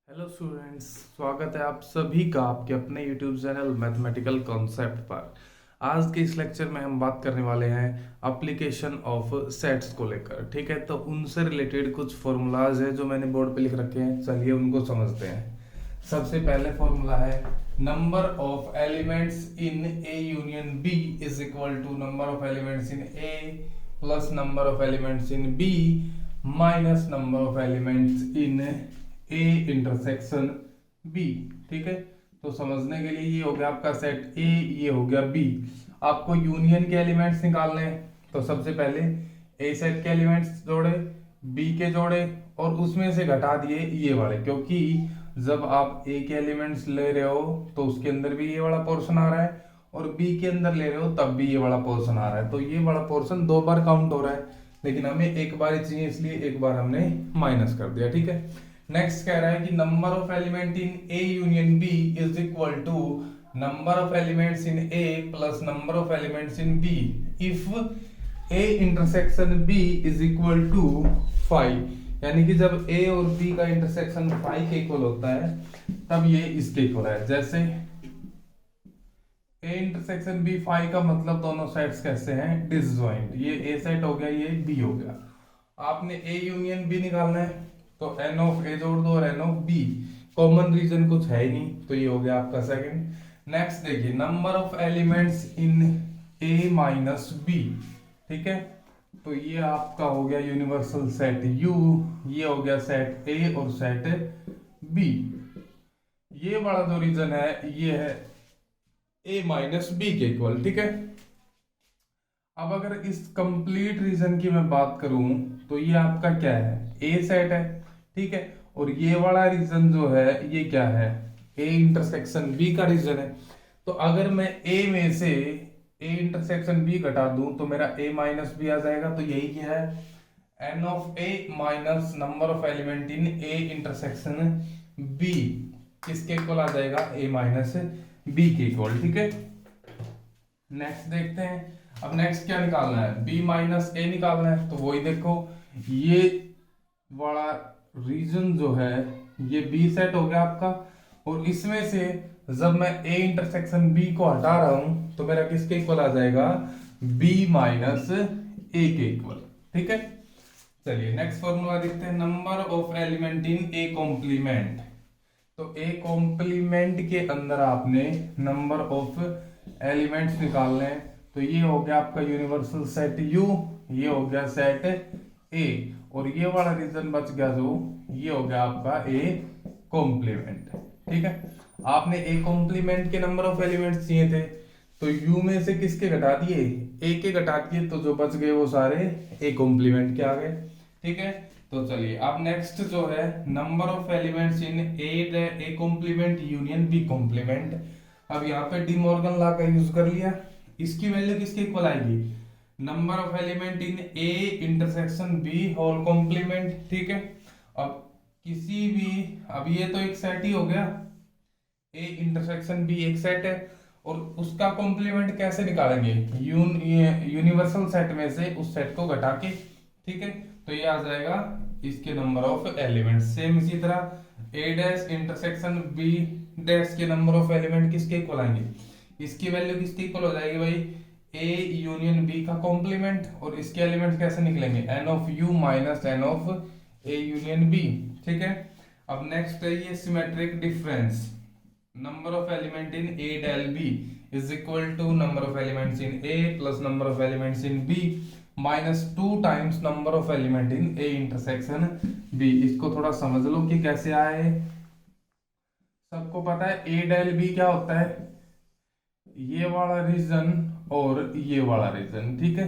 Hello students, स्वागत है आप सभी का आपके अपने यूट्यूब चैनल मैथमेटिकल कॉन्सेप्ट पर। आज के इस लेक्चर में हम बात करने वाले हैं एप्लीकेशन ऑफ सेट्स को लेकर। ठीक है, तो उनसे रिलेटेड कुछ फॉर्मूलाज हैं जो मैंने बोर्ड पे लिख रखे हैं। चलिए उनको समझते हैं। सबसे पहले फॉर्मूला है number of elements in A union B is equal to number of elements in A plus number of elements in B minus number of elements in A intersection B. ठीक है, तो समझने के लिए ये हो गया आपका सेट ए, ये हो गया बी। आपको यूनियन के एलिमेंट्स निकालने हैं, तो सबसे पहले ए सेट के एलिमेंट्स जोड़े, बी के जोड़े और उसमें से घटा दिए ये वाले, क्योंकि जब आप ए के एलिमेंट्स ले रहे हो तो उसके अंदर भी ये वाला पोर्शन आ रहा है और बी के अंदर ले रहे हो तब भी ये वाला पोर्शन आ रहा है। तो ये वाला पोर्शन दो बार काउंट हो रहा है, लेकिन हमें एक बार ही चाहिए, इसलिए एक बार हमने माइनस कर दिया। ठीक है, नेक्स्ट कह रहा है कि number of element in A union B is equal to number of elements in A plus number of elements in B if A intersection B is equal to 5। यानी कि जब ए और बी का इंटरसेक्शन 5 के इक्वल होता है तब ये इसके इक्वल है। जैसे ए इंटरसेक्शन बी 5 का मतलब दोनों साइड्स कैसे हैं, डिसजॉइंट। ये ए सेट हो गया, ये बी हो गया। आपने ए यूनियन बी निकालना है तो एन ऑफ ए जोड़ दो और N of B. Common region कुछ है ही नहीं, तो ये हो गया आपका सेकंड। नेक्स्ट देखिए number of elements in A minus B. ठीक है, तो ये आपका हो गया यूनिवर्सल सेट यू, ये हो गया सेट ए और सेट बी। ये वाला जो रीजन है ये है ए माइनस बी के इक्वल। ठीक है, अब अगर इस कंप्लीट रीजन की मैं बात करूं तो ये आपका क्या है, ए सेट है। ठीक है, और ये वाला रीजन जो है ये क्या है, ए इंटरसेक्शन बी का रीजन है। तो अगर मैं ए में से ए इंटरसेक्शन बी घटा दूं तो मेरा ए माइनस बी आ जाएगा। तो यही क्या है, N of A minus number of element in A intersection B किसके इक्वल आ जाएगा, ए माइनस बी के इक्वल। ठीक है, नेक्स्ट देखते हैं। अब नेक्स्ट क्या निकालना है, b माइनस ए निकालना है। तो वही देखो, ये वाला रीजन जो है ये b सेट हो गया आपका, और इसमें से जब मैं a इंटरसेक्शन b को हटा रहा हूं तो मेरा किसके इक्वल आ जाएगा, b माइनस ए के इक्वल। ठीक है, चलिए नेक्स्ट फॉर्मूला देखते हैं। Number of element in A complement. तो ए कॉम्प्लीमेंट के अंदर आपने नंबर ऑफ एलिमेंट्स निकालने हैं। तो ये हो गया आपका यूनिवर्सल सेट U, ये हो गया सेट A, और ये वाला रीजन बच गया जो ये हो गया आपका A कॉम्प्लीमेंट। ठीक है, आपने A कॉम्प्लीमेंट के नंबर ऑफ एलिमेंट्स चाहिए थे, तो U में से किसके घटा दिए, A के घटा दिए, तो जो बच गए वो सारे A कॉम्प्लीमेंट के आ गए। ठीक है, तो चलिए अब नेक्स्ट जो है number of elements in A complement union B complement. अब यहाँ पे डी मॉर्गन लॉ का यूज कर लिया। इसकी वैल्यू किसके इक्वल आएगी, number of element in A intersection B whole complement. ठीक है, अब किसी भी, अब ये तो एक सेट ही हो गया, ए इंटरसेक्शन बी एक सेट है, और उसका कॉम्प्लीमेंट कैसे निकालेंगे, यूनिवर्सल सेट में से उस सेट को घटा के। ठीक है, तो ये आ जाएगा इसके नंबर ऑफ एलिमेंट। सेम इसी तरह A dash intersection B dash के नंबर ऑफ एलिमेंट किसके इक्वल आएंगे, इसकी वैल्यू किसके इक्वल हो जाएगी भाई, ए यूनियन बी का कॉम्प्लीमेंट, और इसके एलिमेंट कैसे निकलेंगे, N of U minus N of A union B. ठीक है, अब नेक्स्ट है ये symmetric difference. Number of element in A del B is equal to number of elements in A plus number of elements in B minus 2 times number of element in A intersection B. इसको थोड़ा समझ लो कि कैसे आए। सबको पता है ए del B क्या होता है, ये वाला रीजन और ये वाला रीजन। ठीक है,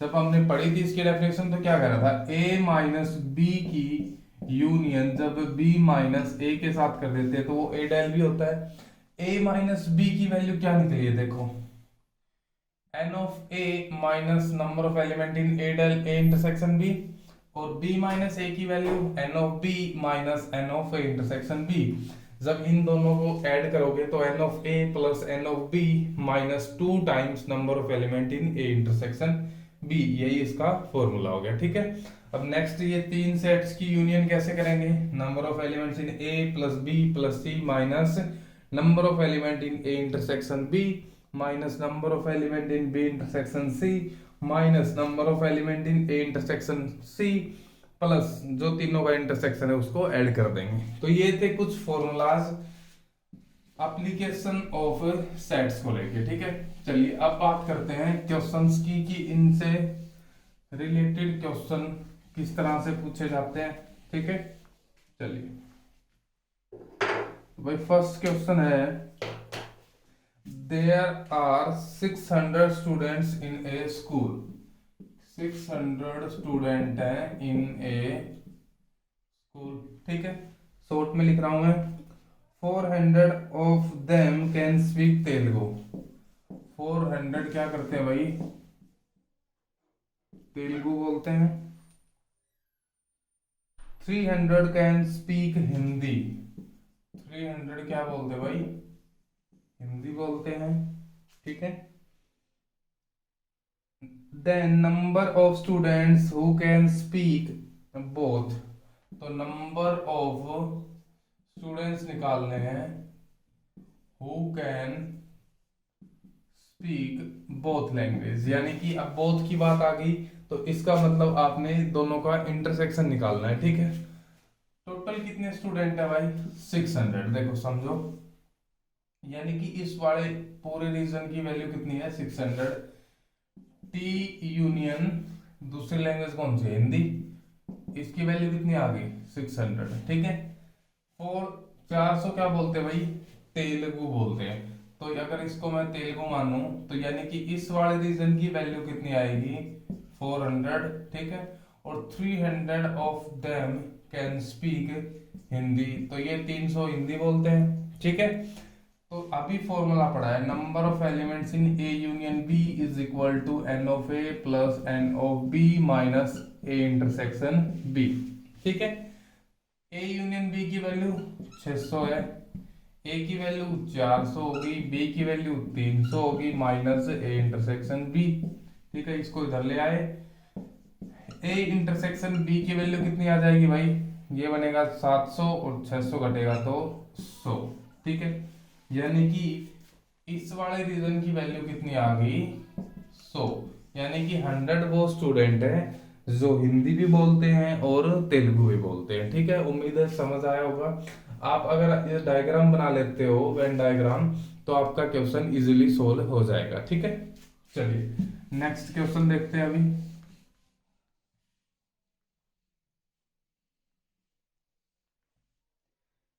जब हमने पढ़ी थी इसकी डेफिनेशन तो क्या कह रहा था, a माइनस बी की यूनियन जब b माइनस ए के साथ कर देते हैं तो वो a डेल बी होता है। a माइनस बी की वैल्यू क्या निकली है, देखो n of a minus number of element in a del a intersection b, और b माइनस a की value n of b minus n of a intersection b। जब इन दोनों को ऐड करोगे तो n of a plus n of b minus 2 times number of element in a intersection b, यही इसका फॉर्मूला हो गया। ठीक है, अब नेक्स्ट ये तीन सेट्स की यूनियन कैसे करेंगे, number of elements in A plus B plus C minus number of element in A intersection B minus number of element in B intersection C minus number of element in A intersection C plus जो तीनों का intersection है उसको add कर देंगे। तो ये थे कुछ फॉर्मूलाज एप्लीकेशन ऑफ सेट्स को लेके। ठीक है, चलिए अब बात करते हैं क्वेश्चंस की कि इनसे रिलेटेड क्वेश्चन किस तरह से पूछे जाते हैं। ठीक है, चलिए भाई फर्स्ट क्वेश्चन है, there are 600 students in a school. 600 student हैं इन ए स्कूल। ठीक है, शॉर्ट में लिख रहा हूं मैं, 400 of them can speak Telugu. 400 क्या करते हैं भाई, तेलुगु बोलते हैं। 300 कैन स्पीक हिंदी। 300 क्या बोलते हैं भाई, हिंदी बोलते हैं। ठीक है, then number of students who can speak both. तो नंबर ऑफ स्टूडेंट्स निकालने हैं who can speak both language, यानी कि अब बोथ की बात आ गई तो इसका मतलब आपने दोनों का इंटरसेक्शन निकालना है। ठीक है, टोटल कितने स्टूडेंट है भाई, 600। देखो समझो, यानी कि इस वाले पूरे रीजन की वैल्यू कितनी है, 600। टी यूनियन दूसरी लैंग्वेज कौन सी है, हिंदी, इसकी वैल्यू कितनी आ गई, 600। ठीक है, और 400 क्या बोलते हैं भाई, तेलुगु बोलते हैं। तो अगर इसको मैं तेलुगु मानूं तो यानी कि इस वाले रीजन की वैल्यू कितनी आएगी, 400। ठीक है, और 300 of them can speak Hindi, तो ये 300 हिंदी बोलते हैं। ठीक है, तो अभी फॉर्मूला पढ़ा है, number of elements in A union B is equal to N of A plus N of B minus A intersection B. ठीक है, ए यूनियन बी की वैल्यू 600 है, ए की वैल्यू 400 होगी, बी की वैल्यू 300 होगी माइनस ए इंटरसेक्शन बी। ठीक है, इसको इधर ले आए, ए इंटरसेक्शन बी की वैल्यू कितनी आ जाएगी भाई, ये बनेगा 700 और 600 घटेगा तो 100। ठीक है, यानी कि इस वाले रीजन की वैल्यू कितनी आ गई, 100। यानी कि 100 वो स्टूडेंट है जो हिंदी भी बोलते हैं और तेलुगु भी बोलते हैं। ठीक है, उम्मीद है समझ आया होगा। आप अगर ये डायग्राम बना लेते हो, वेन डायग्राम, तो आपका क्वेश्चन इजीली सोल्व हो जाएगा। ठीक है, चलिए नेक्स्ट क्वेश्चन देखते हैं अभी।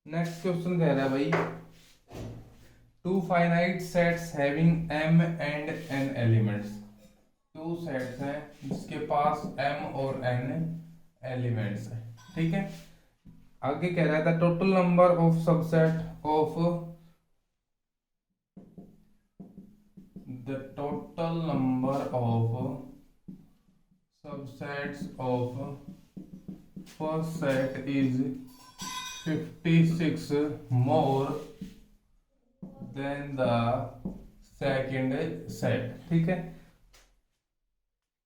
नेक्स्ट क्वेश्चन कह रहा है भाई, two finite sets having m and n elements. Two sets हैं जिसके पास m और n एलिमेंट्स है। ठीक है, आगे कह रहा था total number of subset of the total number of subsets of first set is 56 more than the second set। ठीक है,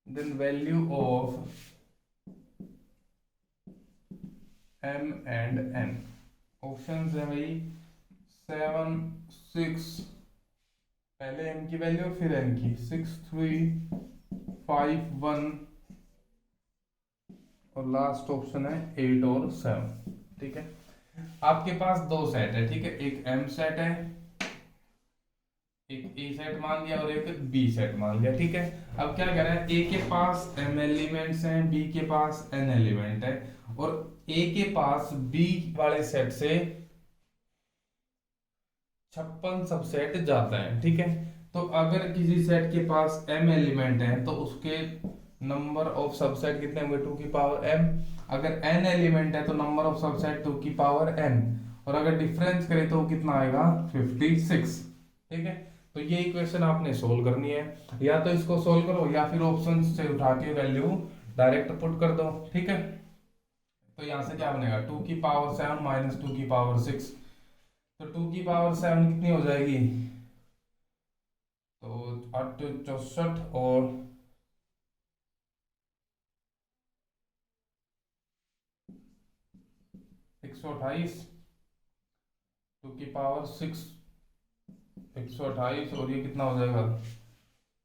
then value of m and n, options है भाई 7 6, पहले m की वैल्यू फिर n की, 6 3 5 1 और लास्ट ऑप्शन है 8 और 7। ठीक है, आपके पास दो सेट है। ठीक है, एक m सेट है, एक ए सेट मान लिया और एक बी सेट मान लिया। ठीक है, अब क्या कह रहा है, ए के पास m एलिमेंट्स हैं, बी के पास n एलिमेंट है, और ए के पास बी वाले सेट से 56 सबसेट जाता है। ठीक है, तो अगर किसी सेट के पास m एलिमेंट है तो उसके नंबर ऑफ सबसेट कितने होंगे, 2 की पावर m। अगर n एलिमेंट है तो नंबर ऑफ सबसेट 2 की पावर n, और अगर डिफरेंस करें तो कितना आएगा, 56। ठीक है, तो ये इक्वेशन आपने सोल्व करनी है, या तो इसको सोल्व करो या फिर ऑप्शन से उठा के वैल्यू डायरेक्ट पुट कर दो। ठीक है, तो यहां से क्या बनेगा, 2 की पावर 7 माइनस 2 की पावर 6, तो 2 की पावर 7 कितनी हो जाएगी, तो 8 64 और 128 टू की पावर 6, 128, और ये कितना हो जाएगा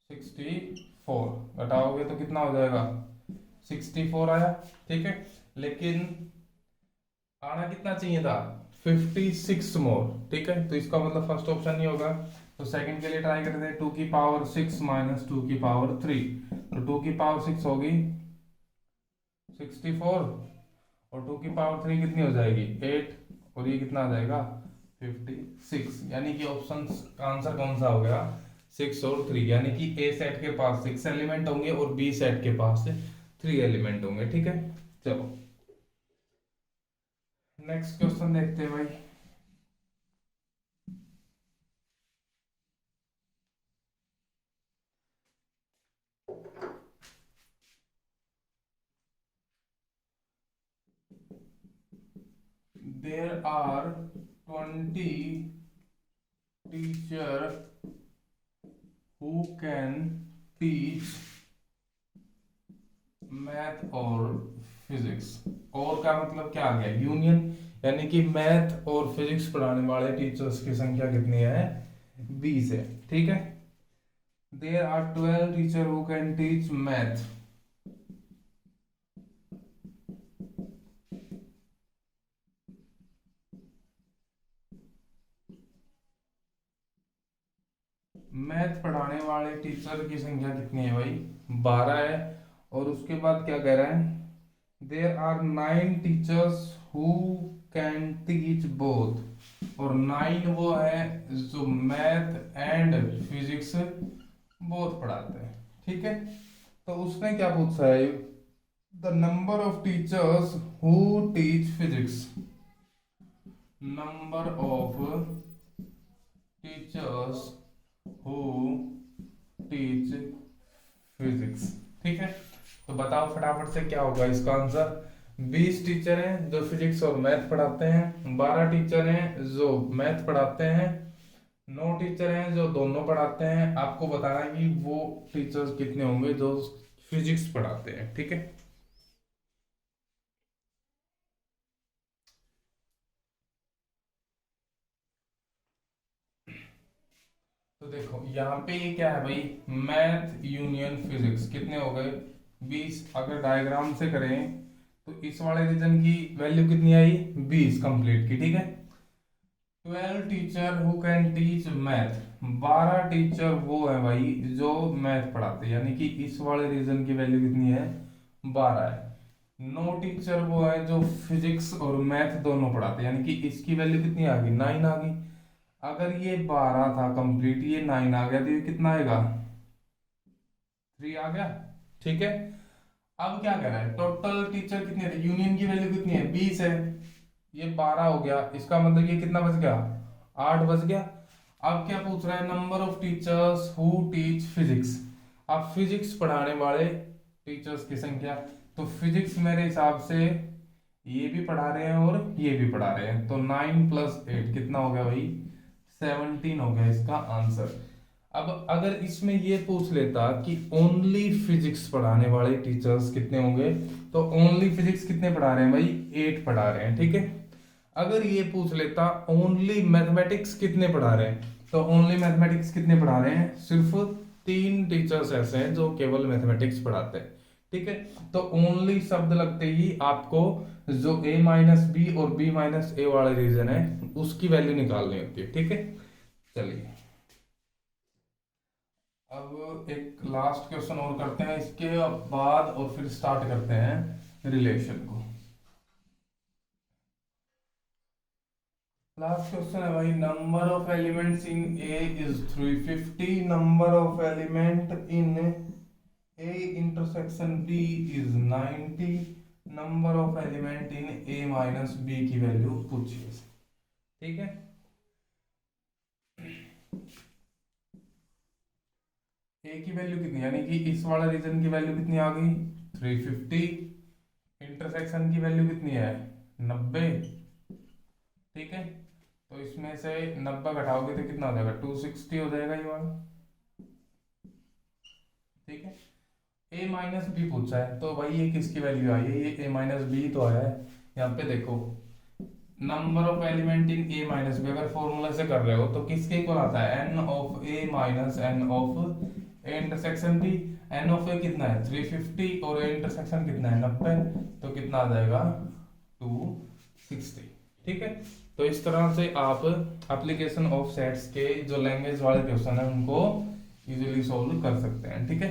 64, घटाओगे तो कितना हो जाएगा 64 आया। ठीक है, लेकिन आना कितना चाहिए था 56 मोर। ठीक है, तो इसका मतलब फर्स्ट ऑप्शन नहीं होगा, तो सेकंड के लिए ट्राई करते हैं। 2 की पावर 6 माइनस 2 की पावर 3, तो 2 की पावर 6 होगी 64, और 2 की पावर 3 कितनी हो जाएगी 8, और ये कितना आ जाएगा 56। यानी कि ऑप्शन का आंसर कौन सा हो गया 6 और 3, यानी कि ए सेट के पास 6 एलिमेंट होंगे और बी सेट के पास 3 एलिमेंट होंगे। ठीक है, चलो नेक्स्ट क्वेश्चन देखते हैं भाई। There are 20 teachers who can teach math और फिजिक्स। और का मतलब क्या आ गया यूनियन, यानी कि मैथ और फिजिक्स पढ़ाने वाले टीचर्स की संख्या कितनी है 20 है। ठीक है, there are 12 teacher who can teach math, math पढ़ाने वाले टीचर की संख्या कितनी है भाई 12 है। और उसके बाद क्या कह रहा है there are 9 teachers who can teach both, और 9 वो है जो मैथ एंड फिजिक्स बोथ पढ़ाते हैं। ठीक है, तो उसने क्या पूछा है the number of teachers who teach physics, number of teachers who teach physics. ठीक है, तो बताओ फटाफट से क्या होगा इसका आंसर। 20 टीचर हैं जो फिजिक्स और मैथ पढ़ाते हैं, 12 टीचर हैं जो मैथ पढ़ाते हैं, 9 टीचर हैं जो दोनों पढ़ाते हैं। आपको बताना है कि वो टीचर्स कितने होंगे जो फिजिक्स पढ़ाते हैं। ठीक है, तो देखो यहाँ पे ये क्या है भाई मैथ यूनियन फिजिक्स कितने हो गए 20। अगर डायग्राम से करें तो इस वाले रीजन की वैल्यू कितनी आई 20 कंप्लीट की। ठीक है, 12 teacher who can teach math, 12 teacher वो है भाई जो मैथ पढ़ाते हैं, यानी कि इस वाले रीजन की वैल्यू कितनी है 12 है। 9 टीचर वो है जो फिजिक्स और मैथ दोनों पढ़ाते हैं, यानी कि इसकी वैल्यू कितनी आ गई 9 आ गई। अगर ये 12 था कंप्लीट, ये 9 आ गया, तो ये कितना आएगा 3 आ गया। ठीक है, अब क्या कर रहा है टोटल टीचर कितने थे, यूनियन की वैल्यू कितनी है 20 है, ये 12 हो गया, इसका मतलब ये कितना बच गया 8 बच गया। अब क्या पूछ रहा है number of teachers who teach physics, अब फिजिक्स पढ़ाने वाले टीचर्स की संख्या। तो फिजिक्स मेरे हिसाब से ये भी पढ़ा रहे हैं और ये भी पढ़ा रहे हैं, तो 9 + 8 कितना हो गया भाई 17 हो गया इसका आंसर। अब अगर इसमें ये पूछ लेता कि ओनली फिजिक्स पढ़ाने वाले टीचर्स कितने होंगे, तो ओनली फिजिक्स कितने पढ़ा रहे हैं भाई 8 पढ़ा रहे हैं। ठीक है, अगर ये पूछ लेता ओनली मैथमेटिक्स कितने पढ़ा रहे हैं, तो ओनली मैथमेटिक्स कितने पढ़ा रहे हैं सिर्फ 3 टीचर्स ऐसे हैं जो केवल मैथमेटिक्स पढ़ाते हैं। ठीक है, तो ओनली शब्द लगते ही आपको जो a-b और b-a वाले रीजन है उसकी वैल्यू निकालनी होती है। ठीक है, चलिए अब एक लास्ट क्वेश्चन और करते हैं इसके बाद, और फिर स्टार्ट करते हैं रिलेशन को। लास्ट क्वेश्चन है भाई number of elements in A is 350, number of element in A intersection B is 90, number of element in a-b की वैल्यू पूछिए। ठीक है, ए की वैल्यू कितनी, यानी कि इस वाला रीजन की वैल्यू कितनी आ गई 350, इंटरसेक्शन की वैल्यू कितनी है 90। ठीक है, तो इसमें से 90 घटाओगे तो कितना हो जाएगा 260 हो जाएगा ये वाला। ठीक है, a-b पूछा है तो भाई ये किसकी वैल्यू आई है, ये a-b तो आया है। यहाँ पे देखो number of element in A minus B, अगर फॉर्मूला से कर रहे हो तो किसके इक्वल आता है, N of A minus N of A intersection B. N of A कितना है 350 और ए इंटरसेक्शन कितना है 90, तो कितना आ जाएगा 260। ठीक है, तो इस तरह से आप एप्लीकेशन ऑफ सेट्स के जो लैंग्वेज वाले क्वेश्चन है उनको इजीली सोल्व कर सकते हैं। ठीक है,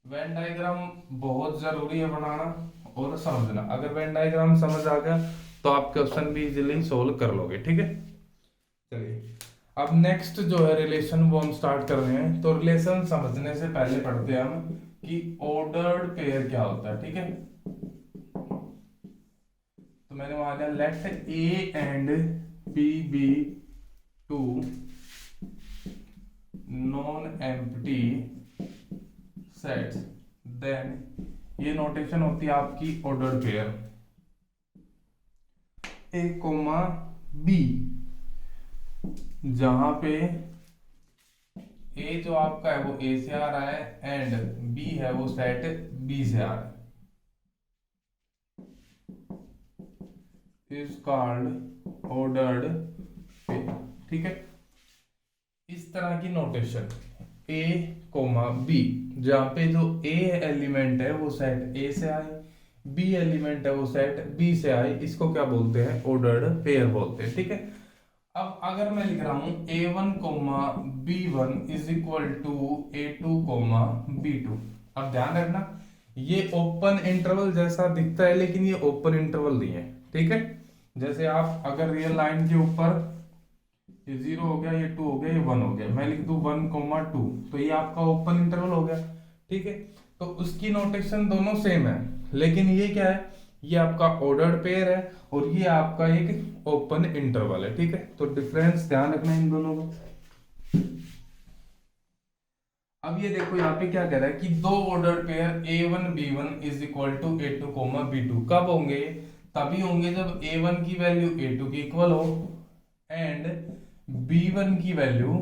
वेन डायग्राम बहुत जरूरी है बनाना और समझना। अगर वेन डायग्राम समझ आ गया तो आप क्वेश्चन भी इजीली सोल्व कर लोगे। ठीक है, चलिए अब नेक्स्ट जो है रिलेशन वो हम स्टार्ट कर रहे हैं। तो रिलेशन समझने से पहले पढ़ते हैं हम कि ऑर्डर्ड पेयर क्या होता है। ठीक है, तो मैंने वहां लिया let A and B two non empty sets, then ये नोटेशन होती है आपकी ordered pair A comma B, जहां पे ए जो आपका है वो ए से आ रहा है एंड बी है वो सेट बी से आ रहा है, इज कॉल्ड ऑर्डर्ड पेयर। ठीक है, इस तरह की नोटेशन ए कोमा बी, जहां पे जो ए एलिमेंट है वो सेट ए से आए, बी एलिमेंट है वो सेट बी से आए, इसको क्या बोलते हैं, ऑर्डर्ड पेयर बोलते हैं। ठीक है, अब अगर मैं लिख रहा हूं a1 comma b1 is equal to a2 comma b2, अब ध्यान रखना ये ओपन इंटरवल जैसा दिखता है लेकिन ये ओपन इंटरवल नहीं है। ठीक है, जैसे आप अगर रियल लाइन के ऊपर ये 0 हो गया, ये 2 हो गया, ये 1 हो गया, मैं लिख दूं 1 कोमा 2, तो ये आपका ओपन इंटरवल हो गया। ठीक है, तो उसकी नोटेशन दोनों सेम है, लेकिन ये क्या है, ये आपका ऑर्डर्ड पेयर है और ये आपका एक ओपन इंटरवल है। ठीक है, तो डिफरेंस ध्यान रखना इन दोनों को। अब ये देखो यहाँ पे क्या कह रहा है कि दो ordered pair a1 b1 is equal to a2 comma b2 कब होंगे, तभी होंगे जब a1 की वैल्यू a2 के इक्वल हो एंड b1 की वैल्यू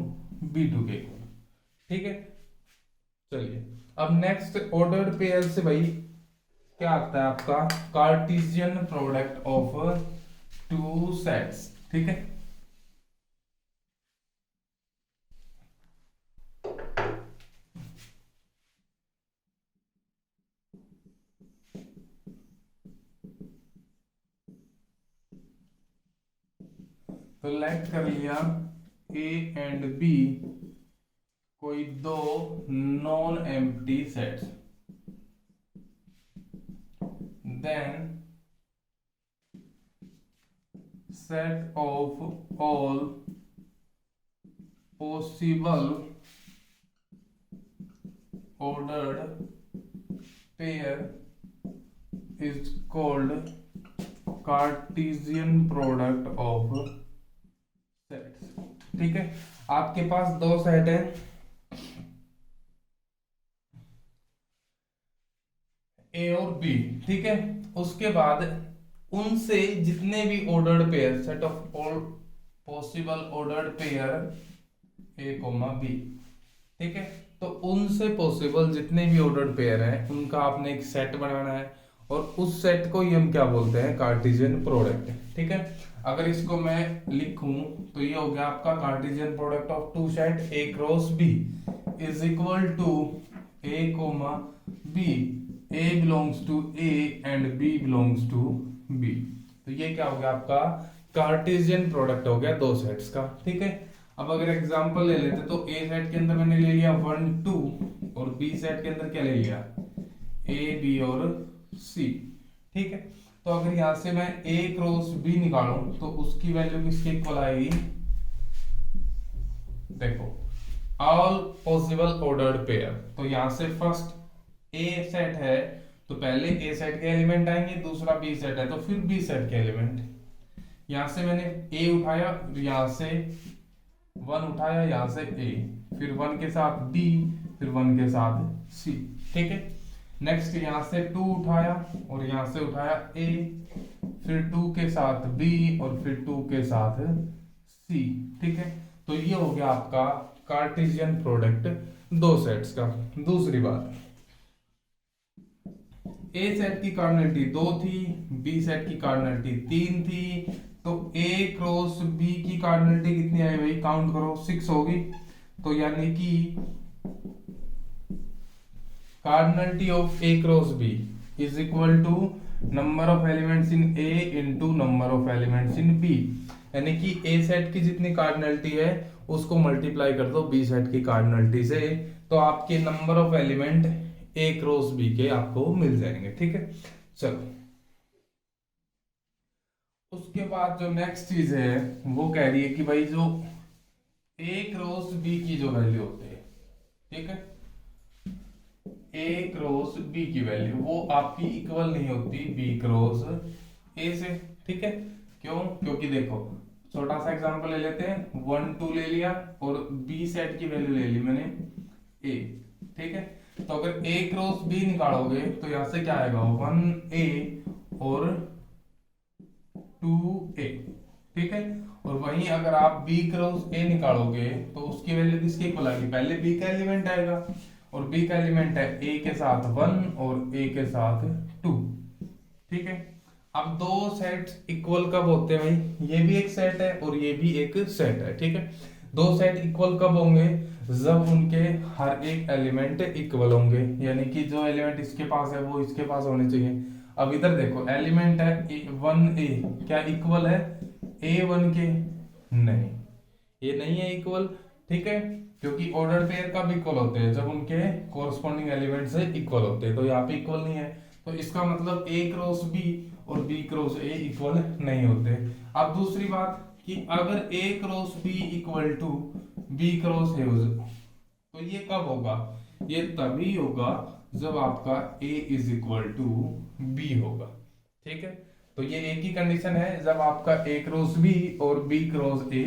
b2 के इक्वल। ठीक है, चलिए अब नेक्स्ट ऑर्डर्ड पेयर से भाई क्या आता है आपका, Cartesian product of two sets. ठीक है, तो लेट कर लिया ए एंड बी कोई दो non empty sets, then set of all possible ordered pair is called Cartesian product of sets। ठीक है, आपके पास दो सेट है ए और बी। ठीक है, उसके बाद उनसे जितने भी ordered pair, set of all possible ordered pair A comma B. ठीक है, तो उनसे पॉसिबल जितने भी ऑर्डर्ड पेयर हैं उनका आपने एक सेट बनाना है और उस सेट को ही हम क्या बोलते हैं, कार्टेशियन प्रोडक्ट। ठीक है, अगर इसको मैं लिखूं तो ये हो गया आपका Cartesian product of two set A cross B is equal to A comma B, A belongs to A and B belongs to B. तो ये क्या हो गया आपका कार्टेशियन प्रोडक्ट हो गया दो सेट्स का। ठीक है, अब अगर एग्जांपल ले लेते तो ए सेट के अंदर मैंने ले लिया 1 2 और बी सेट के अंदर क्या ले लिया ए बी और सी। ठीक है, तो अगर यहां से मैं ए क्रॉस बी निकालूं तो उसकी वैल्यू किसके इक्वल आएगी, देखो ऑल पॉसिबल ऑर्डर्ड पेयर। तो यहां से फर्स्ट ए सेट है तो पहले ए सेट के एलिमेंट आएंगे, दूसरा बी सेट है तो फिर बी सेट के एलिमेंट। यहां से मैंने ए उठाया, यहां से 1 उठाया, यहां से ए, फिर 1 के साथ बी, फिर 1 के साथ सी। ठीक है, नेक्स्ट यहां से 2 उठाया और यहां से उठाया ए, फिर 2 के साथ बी और फिर 2 के साथ सी। ठीक है, तो ये हो गया आपका कार्टेशियन प्रोडक्ट दो सेट्स का। दूसरी बात, ए सेट की कार्डिनलिटी 2 थी, बी सेट की कार्डिनलिटी 3 थी, तो ए क्रॉस बी की कार्डिनलिटी कितनी आई भाई, काउंट करो, 6 होगी। तो यानी कि cardinality of A cross B is equal to number of elements in A into number of elements in B. यानी कि ए सेट की जितनी कार्डिनलिटी है उसको मल्टीप्लाई कर दो बी सेट की कार्डिनलिटी से, तो आपके number of element A cross B के आपको मिल जाएंगे। ठीक है, चलो उसके बाद जो नेक्स्ट चीज है वो कह रही है कि भाई जो ए क्रॉस बी की जो वैल्यू होती है, ठीक है, ए क्रॉस बी की वैल्यू वो आपकी इक्वल नहीं होती बी क्रॉस ए से। ठीक है, क्यों? क्योंकि देखो छोटा सा एग्जांपल ले लेते हैं, 1 2 ले लिया और बी सेट की वैल्यू ले ली मैंने ए। ठीक है, तो अगर ए क्रॉस बी निकालोगे तो यहां से क्या आएगा, 1 ए और 2 ए। ठीक है, और वहीं अगर आप b क्रॉस a निकालोगे तो उसकी वैल्यू किसके इक्वल आएगी, पहले b का एलिमेंट आएगा और b का एलिमेंट है a के साथ 1 और a के साथ 2। ठीक है, अब दो सेट्स इक्वल कब होते हैं भाई, ये भी एक सेट है और ये भी एक सेट है। ठीक है, दो सेट इक्वल कब होंगे, जब उनके हर एक एलिमेंट इक्वल होंगे, यानी कि जो एलिमेंट इसके पास है वो इसके पास होने चाहिए। अब इधर देखो एलिमेंट है 1 a, क्या इक्वल है a1 के, नहीं ये नहीं है इक्वल। ठीक है, क्योंकि ऑर्डर पेयर कब इक्वल होते हैं, जब उनके कोरस्पॉन्डिंग एलिमेंट से इक्वल होते हैं, तो यहाँ पे इक्वल नहीं है, तो इसका मतलब a क्रॉस b और b क्रॉस a इक्वल नहीं होते। अब दूसरी बात कि अगर a cross b equal to b cross a हो, तो ये कब होगा, ये तभी होगा जब आपका a is equal to b होगा। ठीक है, तो ये एक ही कंडीशन है जब आपका a क्रॉस b और b क्रॉस a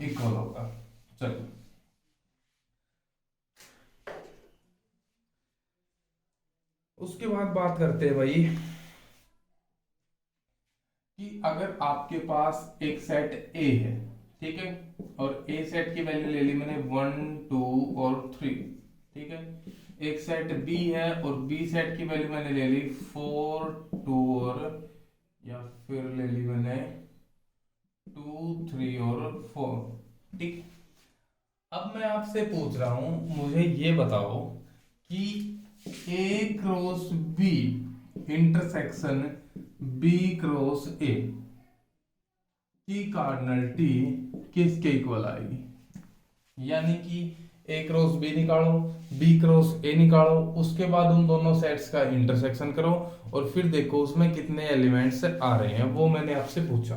इक्वल होगा। चलो उसके बाद बात करते हैं भाई कि अगर आपके पास एक सेट A है, ठीक है, और A सेट की वैल्यू ले ली मैंने 1 2 और 3। ठीक है, एक सेट B है और B सेट की वैल्यू मैंने ले ली 4 2 और, या फिर ले ली मैंने 2 3 और 4। ठीक, अब मैं आपसे पूछ रहा हूं, मुझे ये बताओ कि A cross B intersection B cross A की कार्डिनलिटी किसके इक्वल आएगी, यानी कि A क्रॉस B निकालो, B क्रॉस A निकालो, उसके बाद उन दोनों सेट्स का इंटरसेक्शन करो और फिर देखो उसमें कितने एलिमेंट्स आ रहे हैं, वो मैंने आपसे पूछा।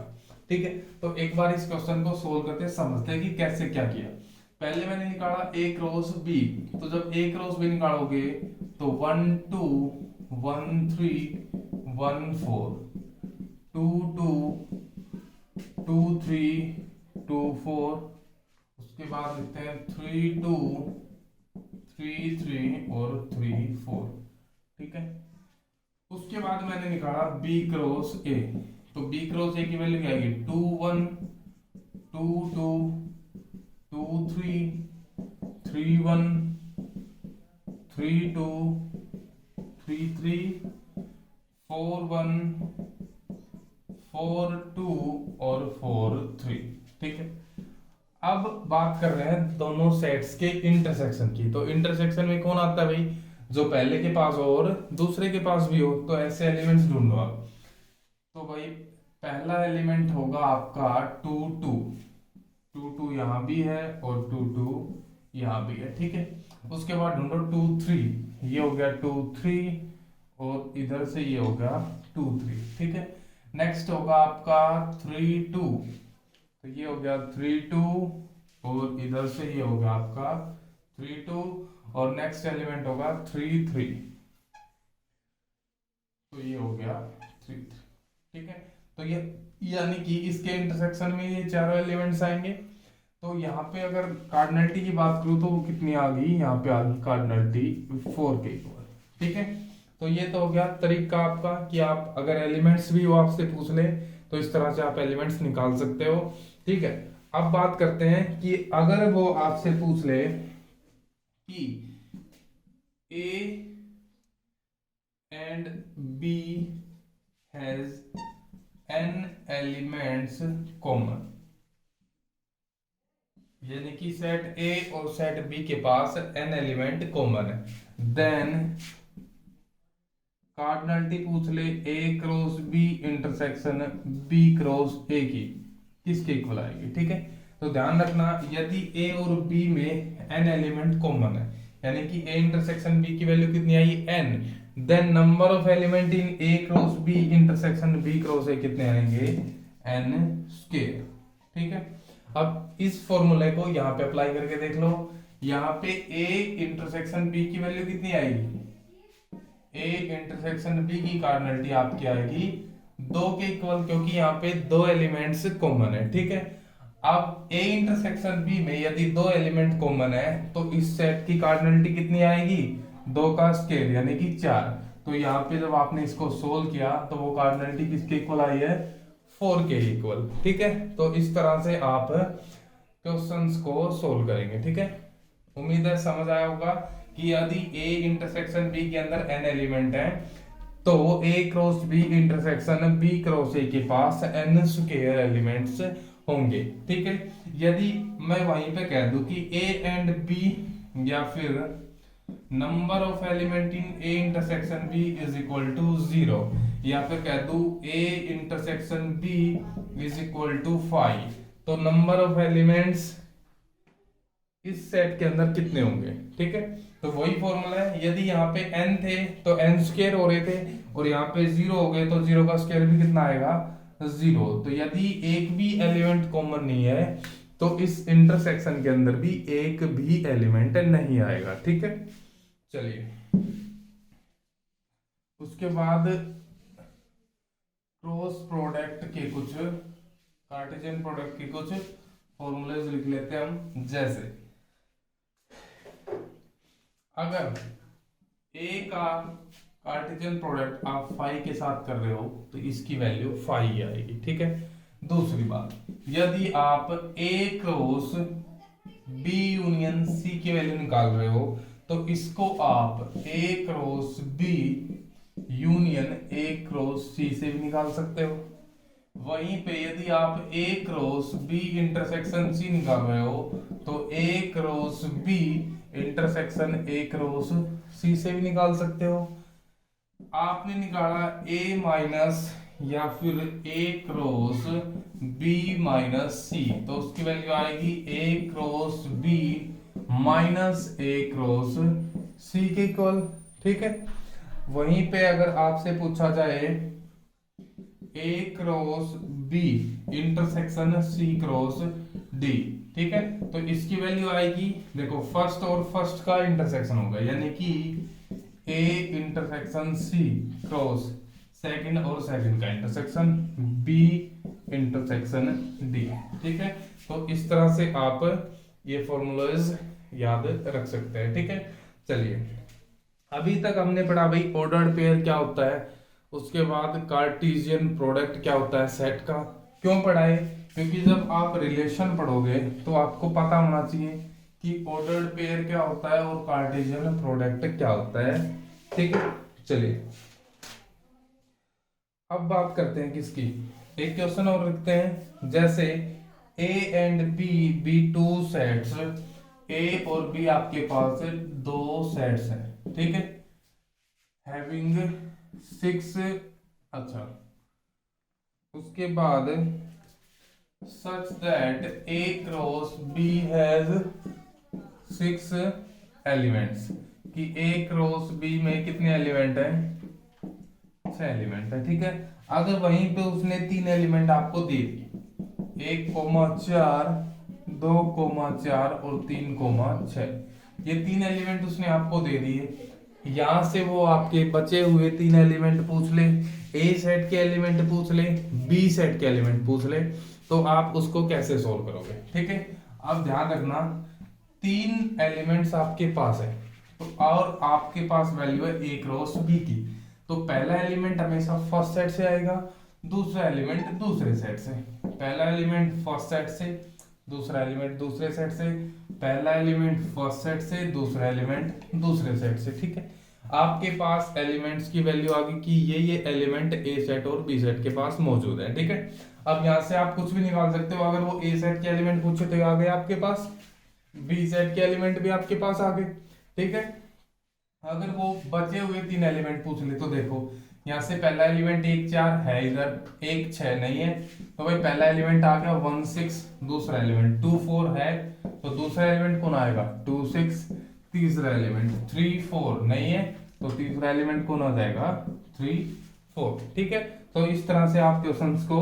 ठीक है, तो एक बार इस क्वेश्चन को सोल्व करते समझते हैं कि कैसे क्या किया। पहले मैंने निकाला A क्रॉस B, तो जब A क्रॉस B निकालोगे तो 1 2 1 3 1 4 2 2 2 3 2 4, उसके बाद लिखते हैं 3 2 3 3 और 3 4। ठीक है, उसके बाद मैंने निकाला B क्रॉस A, तो B क्रॉस A की वैल्यू क्या आएगी, 2 1 2 2 2 3 3 1 3 2 3 3 4 1 4 2 और 4 3। ठीक है, अब बात कर रहे हैं दोनों सेट्स के इंटरसेक्शन की। तो इंटरसेक्शन में कौन आता है भाई, जो पहले के पास हो और दूसरे के पास भी हो, तो ऐसे एलिमेंट्स ढूंढो आप। तो भाई पहला एलिमेंट होगा आपका 2 2 2 2 यहां भी है और 2 2 यहां भी है। ठीक है, उसके बाद ढूंढो 2 3, ये हो गया 2 3 और इधर से ये होगा 2 3। ठीक है, नेक्स्ट होगा आपका 3 2, तो ये हो गया 3 2 और इधर से ये होगा आपका 3 2 और नेक्स्ट एलिमेंट होगा 3 3, तो ये हो गया 3 3। ठीक है, तो ये यानी कि इसके इंटरसेक्शन में ये चारों एलिमेंट्स आएंगे। तो यहाँ पे अगर कार्डिनलिटी की बात करूँ तो वो कितनी आ गई, यहाँ पे आ गई कार्डिनलिटी 4 के इक्वल। ठीक है, तो ये तो हो गया तरीका आपका कि आप अगर एलिमेंट्स भी वो आपसे पूछ ले तो इस तरह से आप एलिमेंट्स निकाल सकते हो। ठीक है, अब बात करते हैं कि अगर वो आपसे पूछ ले कि A and B has n elements common, यानी कि सेट ए और सेट बी के पास n एलिमेंट कॉमन है। देन कार्डिनलिटी पूछ ले, A cross B intersection B cross A की किसके इक्वल आएगी, ठीक है। तो ध्यान रखना, यदि ए और बी में n एलिमेंट कॉमन है, यानी कि ए इंटरसेक्शन बी की वैल्यू कितनी आई n, then number of element in A cross B intersection B cross A कितने आएंगे, n स्क्वायर, ठीक है। अब इस फॉर्मूले को यहाँ पे अप्लाई करके देख लो, यहाँ पे ए इंटरसेक्शन बी की वैल्यू कितनी आएगी, ए इंटरसेक्शन बी की कार्डिनलिटी आपकी आएगी 2 के इक्वल, क्योंकि यहाँ पे 2 एलिमेंट्स कॉमन है, ठीक है। अब ए इंटरसेक्शन बी में यदि 2 एलिमेंट कॉमन है तो इस सेट की कार्डिनलिटी कितनी आएगी, 2 का स्क्वायर यानी कि 4। तो यहाँ पे जब आपने इसको सोल्व किया तो वो कार्डिनलिटी किसके इक्वल आई है, 4 के इक्वल, ठीक है। तो इस तरह से आप क्वेश्चंस को सोल्व करेंगे, ठीक है। उम्मीद है समझ आया होगा कि यदि ए इंटरसेक्शन बी के अंदर n एलिमेंट है तो A cross B intersection B cross A के पास n स्क्वायर एलिमेंट्स होंगे, ठीक है। यदि मैं वहीं पे कह दूं कि ए एंड बी, या फिर number of element in A intersection B is equal to 0, या फिर कह दूं A intersection B is equal to 5, तो नंबर ऑफ एलिमेंट्स इस सेट के अंदर कितने होंगे, ठीक है। तो वही फॉर्मूला है, यदि यहाँ पे n थे तो n स्क्वायर हो रहे थे, और यहाँ पे 0 हो गए तो 0 का स्क्वायर भी कितना आएगा, 0। तो यदि एक भी एलिमेंट कॉमन नहीं है तो इस इंटरसेक्शन के अंदर भी एक भी एलिमेंट नहीं आएगा, ठीक है। चलिए उसके बाद क्रॉस प्रोडक्ट के कुछ, कार्टेशियन प्रोडक्ट के कुछ फॉर्मूलेज लिख लेते हैं हम। जैसे अगर a का कार्टेशियन प्रोडक्ट आप फाई के साथ कर रहे हो तो इसकी वैल्यू फाई आएगी, ठीक है। दूसरी बात, यदि आप a cross b union c की वैल्यू निकाल रहे हो तो इसको आप a cross b union a cross c से भी निकाल सकते हो। वहीं पे यदि आप a cross b intersection c निकाल रहे हो तो a cross b intersection a cross c से भी निकाल सकते हो। आपने निकाला a माइनस या फिर a cross b minus c, तो उसकी वैल्यू आएगी a cross b minus a cross c के इक्वल, ठीक है। वहीं पे अगर आपसे पूछा जाए a cross b intersection c cross d, ठीक है, तो इसकी वैल्यू आएगी, देखो फर्स्ट और फर्स्ट का इंटरसेक्शन होगा, यानी कि a intersection c cross second और सेकंड का इंटरसेक्शन b इंटरसेक्शन d, ठीक है। तो इस तरह से आप ये फॉर्मूलाज याद रख सकते हैं, ठीक है। चलिए अभी तक हमने पढ़ा भाई ऑर्डर्ड पेयर क्या होता है, उसके बाद कार्टेशियन प्रोडक्ट क्या होता है सेट का। क्यों पढ़ाए, क्योंकि जब आप रिलेशन पढ़ोगे तो आपको पता होना चाहिए कि ऑर्डर्ड पेयर क्या होता है और कार्टेशियन प्रोडक्ट क्या होता है, ठीक है। चलिए अब बात करते हैं किसकी, एक क्वेश्चन और लिखते हैं। जैसे a and B two sets, a और b आपके पास 2 सेट्स हैं, ठीक है, हैविंग 6, अच्छा उसके बाद such that a cross b has 6 elements, कि a क्रॉस b में कितने एलिमेंट हैं, 6 एलिमेंट है, ठीक है। अगर वहीं पे उसने 3 एलिमेंट आपको दे दिए, 1,4, 2,4 और 3,6, ये 3 एलिमेंट उसने आपको दे दिए। यहां से वो आपके बचे हुए 3 एलिमेंट पूछ ले, ए सेट के एलिमेंट पूछ ले, बी सेट के एलिमेंट पूछ ले, तो आप उसको कैसे सोल्व करोगे, ठीक है। अब ध्यान रखना 3 एलिमेंट्स आपके पास है तो और आपके पास वैल्यू है a क्रॉस b की, तो पहला एलिमेंट हमेशा फर्स्ट सेट से आएगा, दूसरा एलिमेंट दूसरे सेट से, पहला एलिमेंट फर्स्ट सेट से, दूसरा एलिमेंट दूसरे सेट से, पहला एलिमेंट फर्स्ट सेट से, दूसरा एलिमेंट दूसरे सेट से, ठीक है। आपके पास एलिमेंट्स की वैल्यू आ गई कि ये एलिमेंट ए सेट और बी सेट के पास मौजूद है, ठीक है। अब यहां से आप कुछ भी निकाल सकते हो, अगर वो ए सेट के एलिमेंट पूछे तो ये आ गए आपके पास, बी सेट के एलिमेंट भी आपके पास आ गए, ठीक है। अगर वो बचे हुए 3 एलिमेंट पूछ ले तो देखो, यहाँ से पहला एलिमेंट 1 4 है, इधर 1 6 नहीं है, तो भाई पहला एलिमेंट आ गया 1 6, दूसरा एलिमेंट 2 4 है, तो दूसरा एलिमेंट कौन आएगा 2 6, तीसरा एलिमेंट 3 4 नहीं है, तो तीसरा एलिमेंट कौन आ जाएगा 3 4, ठीक है। तो इस तरह से आप क्वेश्चंस को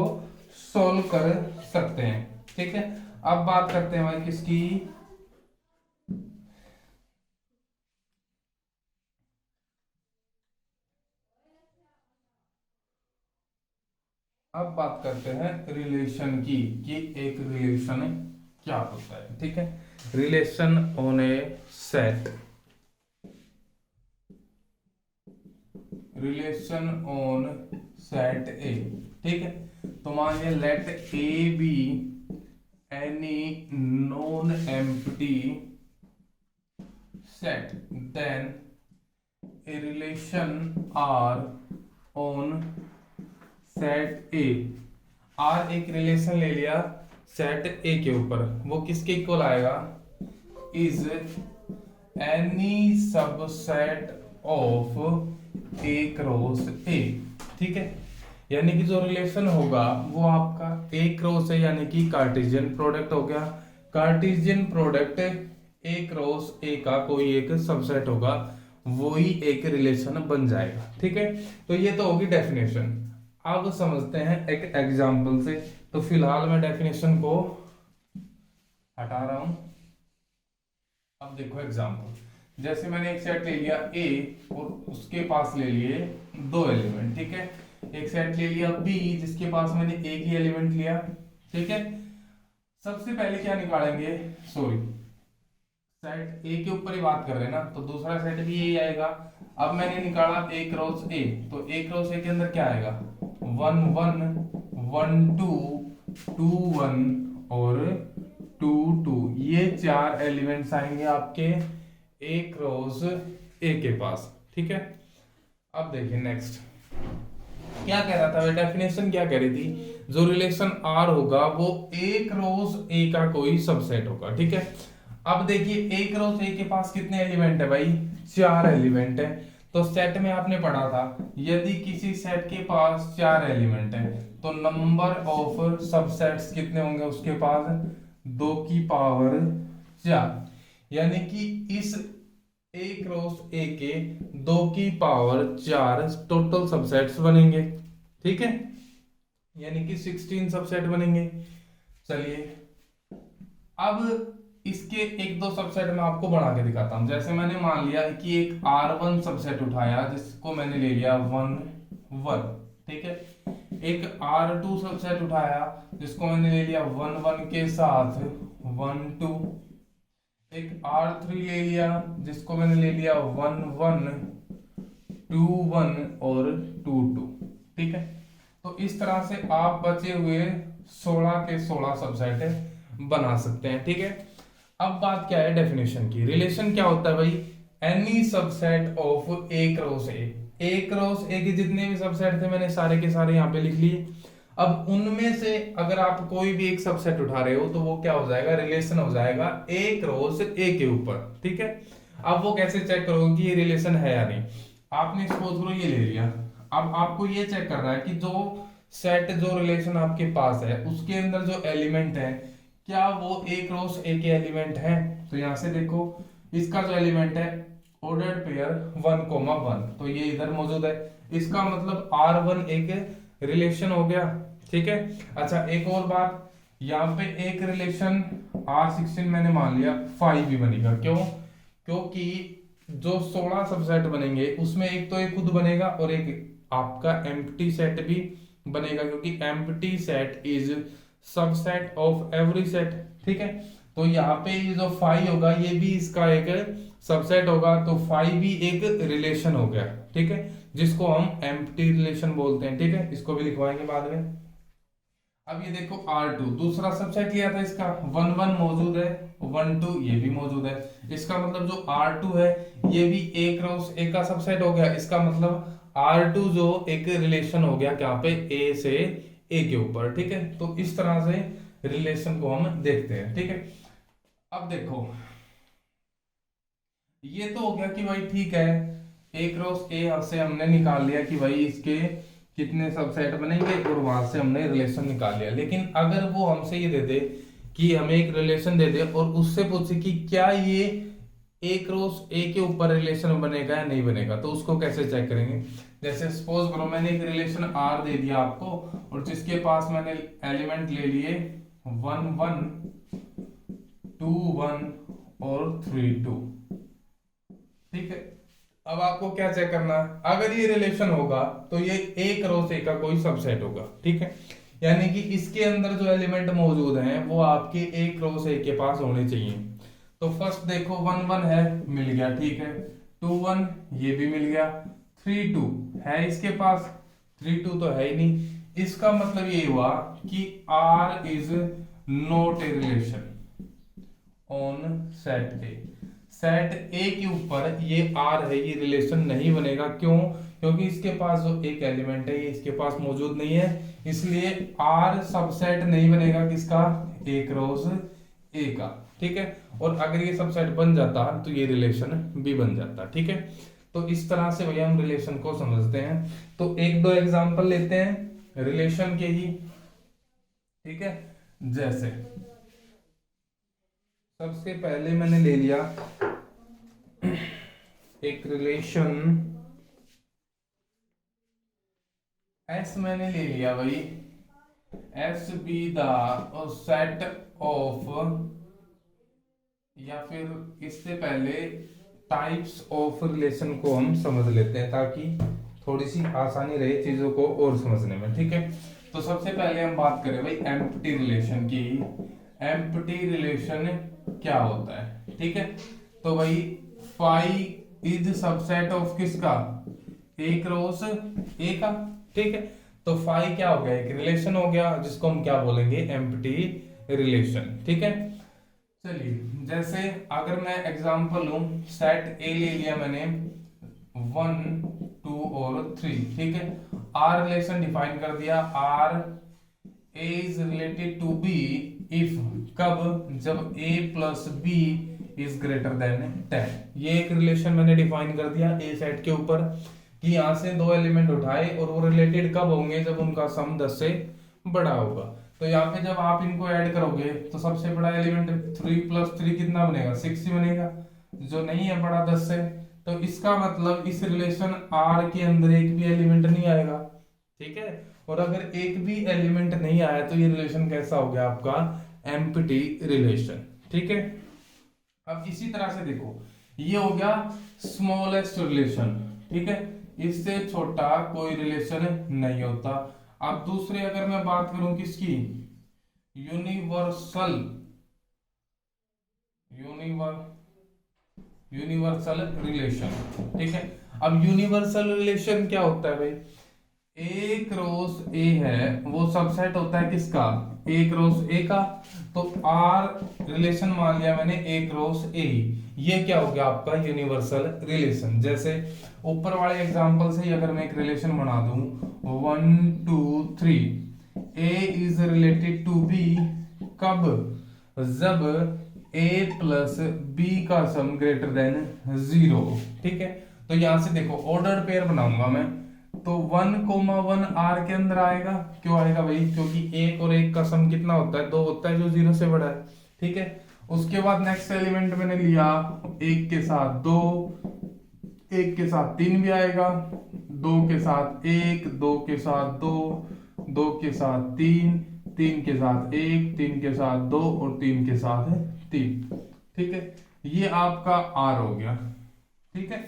सॉल्व कर सकते हैं, ठीक है। अब बात करते हैं भाई किसकी, अब बात करते हैं रिलेशन की, कि एक रिलेशन क्या होता है, ठीक है। Relation on A set, relation on set A, ठीक है। तो मानिए let A B any non empty set, then a relation R on set A, R एक रिलेशन ले लिया सेट ए के ऊपर, वो किसके इक्वल आएगा, is any subset of A cross ए, ठीक है। यानी कि जो रिलेशन होगा वो आपका ए क्रॉस ए, यानी कि कार्टेशियन प्रोडक्ट हो गया, कार्टेशियन प्रोडक्ट ए क्रॉस ए का कोई एक सबसेट होगा, वो ही एक रिलेशन बन जाएगा, ठीक है। तो ये तो होगी डेफिनेशन। अब समझते हैं एक एग्जांपल से। तो फिलहाल मैं डेफिनेशन को हटा रहा हूं। अब देखो एग्जांपल, जैसे मैंने एक सेट ले लिया ए और उसके पास ले लिए 2 एलिमेंट, ठीक है। एक सेट ले लिया बी जिसके पास मैंने एक ही एलिमेंट लिया, ठीक है। सबसे पहले क्या निकालेंगे, सॉरी सेट ए के ऊपर ही बात कर रहे हैं ना, तो दूसरा सेट भी यही आएगा। अब मैंने निकाला ए क्रॉस ए, तो ए क्रॉस ए के अंदर क्या आएगा 1 1 1 2 2 1 और 2 2, ये 4 एलिमेंट्स आएंगे आपके ए क्रॉस ए के पास, ठीक है। अब देखिए नेक्स्ट क्या कह रहा था, डेफिनेशन क्या कह रही थी, जो रिलेशन आर होगा वो ए क्रॉस ए का कोई सबसेट होगा, ठीक है। अब देखिए ए क्रॉस ए के पास कितने एलिमेंट है भाई, 4 एलिमेंट है। तो सेट में आपने पढ़ा था यदि किसी सेट के पास 4 एलिमेंट है तो नंबर ऑफ सबसेट्स कितने होंगे उसके पास, 2 की पावर 4, यानी कि इस ए क्रॉस ए के 2 की पावर 4 टोटल सबसेट्स बनेंगे, ठीक है, यानी कि 16 सबसेट बनेंगे। चलिए अब इसके एक दो सबसेट मैं आपको बना के दिखाता हूं। जैसे मैंने मान लिया कि एक R1 सबसेट उठाया जिसको मैंने ले लिया 1 1, ठीक है। एक R2 सबसेट उठाया जिसको मैंने ले लिया 1 1 के साथ 1 2, एक R3 ले लिया जिसको मैंने ले लिया 1 1 2 1 और 2 2, ठीक है। तो इस तरह से आप बचे हुए 16 के 16 सबसेट बना सकते हैं, ठीक है। अब बात क्या है डेफिनेशन की, रिलेशन क्या होता है भाई, any subset of A cross A cross A के जितने भी सबसेट थे मैंने सारे के सारे यहाँ पे लिख लिए। अब उनमें से अगर आप कोई भी एक सबसेट उठा रहे हो तो वो क्या हो जाएगा, रिलेशन हो जाएगा ए क्रॉस ए के ऊपर, ठीक है। अब वो कैसे चेक करोगे कि ये रिलेशन है या नहीं, आपने सपोज करो ये ले लिया, अब आपको ये चेक करना है कि जो सेट जो रिलेशन आपके पास है उसके अंदर जो एलिमेंट है क्या वो ए क्रॉस ए के एलिमेंट है। तो यहां से देखो इसका जो एलिमेंट है ऑर्डर्ड पेयर 1 1, तो ये इधर मौजूद है, इसका मतलब R1 एक रिलेशन हो गया, ठीक है। अच्छा एक और बात, यहाँ पे एक रिलेशन R16 मैंने मान लिया 5 भी बनेगा, क्यों, क्योंकि जो 16 सबसेट बनेंगे उसमें एक तो एक खुद बनेगा और एक आपका एम्प्टी सेट भी बनेगा, क्योंकि empty set is subset of every set, ठीक है। तो यहाँ पे ये जो 5 होगा ये भी इसका एक सबसेट होगा, तो 5 भी एक रिलेशन हो गया, ठीक है, जिसको हम एम्प्टी रिलेशन बोलते हैं, ठीक है। इसको भी लिखवाएंगे बाद में। अब ये देखो R2 दूसरा सबसेट लिया था इसका, 1 1 मौजूद है, 1 2 ये भी मौजूद है। इसका मतलब जो R2 है ये भी A क्रॉस A का सबसेट हो गया। इसका मतलब R2 जो एक रिलेशन हो गया क्या पे, A से A के ऊपर। ठीक है, तो इस तरह से रिलेशन को हम देखते हैं। ठीक है, अब देखो ये तो हो गया कि भाई ठीक है, A क्रॉस A से हमने निकाल लिया कि भाई इसके कितने सबसेट बनेंगे और वहां से हमने रिलेशन निकाल लिया। लेकिन अगर वो हमसे ये दे दे कि हमें एक रिलेशन दे दे और उससे पूछे कि क्या ये A क्रॉस A के ऊपर रिलेशन बनेगा या नहीं बनेगा, तो उसको कैसे चेक करेंगे। जैसे सपोज करो मैंने एक रिलेशन R दे दिया आपको और जिसके पास मैंने एलिमेंट ले लिए 1 1 2 1 और 3 2। ठीक है, अब आपको क्या चेक करना है, अगर ये रिलेशन होगा तो ये A क्रॉस A का कोई सबसेट होगा। ठीक है, यानी कि इसके अंदर जो एलिमेंट मौजूद हैं वो आपके A क्रॉस A के पास होने चाहिए। तो फर्स्ट देखो 1 1 है, मिल गया। ठीक है, 2 1 ये भी मिल गया, 3 2 है इसके पास, 3 2 तो है ही नहीं। इसका मतलब ये हुआ कि R is not a relation on set A. Set ए के ऊपर ये R है, ये रिलेशन नहीं बनेगा। क्यों? क्योंकि इसके पास जो एक एलिमेंट है ये इसके पास मौजूद नहीं है, इसलिए R सबसेट नहीं बनेगा किसका, A क्रॉस A का। ठीक है, और अगर ये सबसेट बन जाता तो ये रिलेशन भी बन जाता। ठीक है, तो इस तरह से भैया हम रिलेशन को समझते हैं। तो एक दो एग्जांपल लेते हैं रिलेशन के ही। ठीक है, जैसे सबसे पहले मैंने ले लिया एक रिलेशन S, मैंने ले लिया भाई S be the set of, या फिर इससे पहले टाइप्स ऑफ रिलेशन को हम समझ लेते हैं ताकि थोड़ी सी आसानी रहे चीजों को और समझने में। ठीक है, तो सबसे पहले हम बात करें भाई एम्प्टी रिलेशन की। एम्प्टी रिलेशन क्या होता है? ठीक है, तो भाई फाई इज सबसेट ऑफ किसका, A क्रॉस A का। ठीक है, तो फाई क्या हो गया, एक रिलेशन हो गया जिसको हम क्या बोलेंगे, एम्प्टी रिलेशन। ठीक है, चलिए जैसे अगर मैं एग्जांपल लूं, सेट ए ले लिया मैंने 1 2 और 3। ठीक है, आर रिलेशन डिफाइन कर दिया, R A is related to B if, कब, जब A plus B is greater than 10। ये एक रिलेशन मैंने डिफाइन कर दिया ए सेट के ऊपर कि यहां से दो एलिमेंट उठाए और वो रिलेटेड कब होंगे, जब उनका सम 10 से बड़ा होगा। तो यहाँ पे जब आप इनको ऐड करोगे तो सबसे बड़ा एलिमेंट 3 प्लस 3 कितना बनेगा, 6 ही बनेगा, जो नहीं है बड़ा 10 से। तो इसका मतलब इस रिलेशन R के अंदर एक भी एलिमेंट नहीं आएगा। ठीक है, और अगर एक भी एलिमेंट नहीं आया तो ये रिलेशन कैसा हो गया आपका, एम्प्टी रिलेशन। ठीक है, अब इसी तरह से देखो ये हो गया स्मॉलेस्ट रिलेशन। ठीक है, इससे छोटा कोई रिलेशन नहीं होता। अब दूसरे अगर मैं बात करूं किसकी, यूनिवर्सल, यूनिवर्सल रिलेशन। ठीक है, अब यूनिवर्सल रिलेशन क्या होता है भाई, ए क्रॉस ए है वो सबसेट होता है किसका, ए क्रॉस ए का। तो आर रिलेशन मान लिया मैंने ए क्रॉस ए, ये क्या हो गया आपका यूनिवर्सल रिलेशन। जैसे ऊपर वाले एग्जांपल से ही अगर मैं एक रिलेशन बना दूं 1 2 3, ए इज रिलेटेड टू बी कब, जब a प्लस बी का सम ग्रेटर देन 0। ठीक है, तो यहां से देखो ऑर्डर्ड पेयर बनाऊंगा मैं, तो 1,1 R के अंदर आएगा। क्यों आएगा भाई, क्योंकि एक और एक का सम कितना होता है, 2 होता है, जो 0 से बड़ा है। ठीक है, उसके बाद नेक्स्ट एलिमेंट मैंने लिया एक के साथ 2, एक के साथ 3 भी आएगा, 2 के साथ 1, 2 के साथ 2, 2 के साथ 3, 3 के साथ 1, 3 के साथ 2 और 3 के साथ 3। ठीक है, ये आपका R हो गया। ठीक है,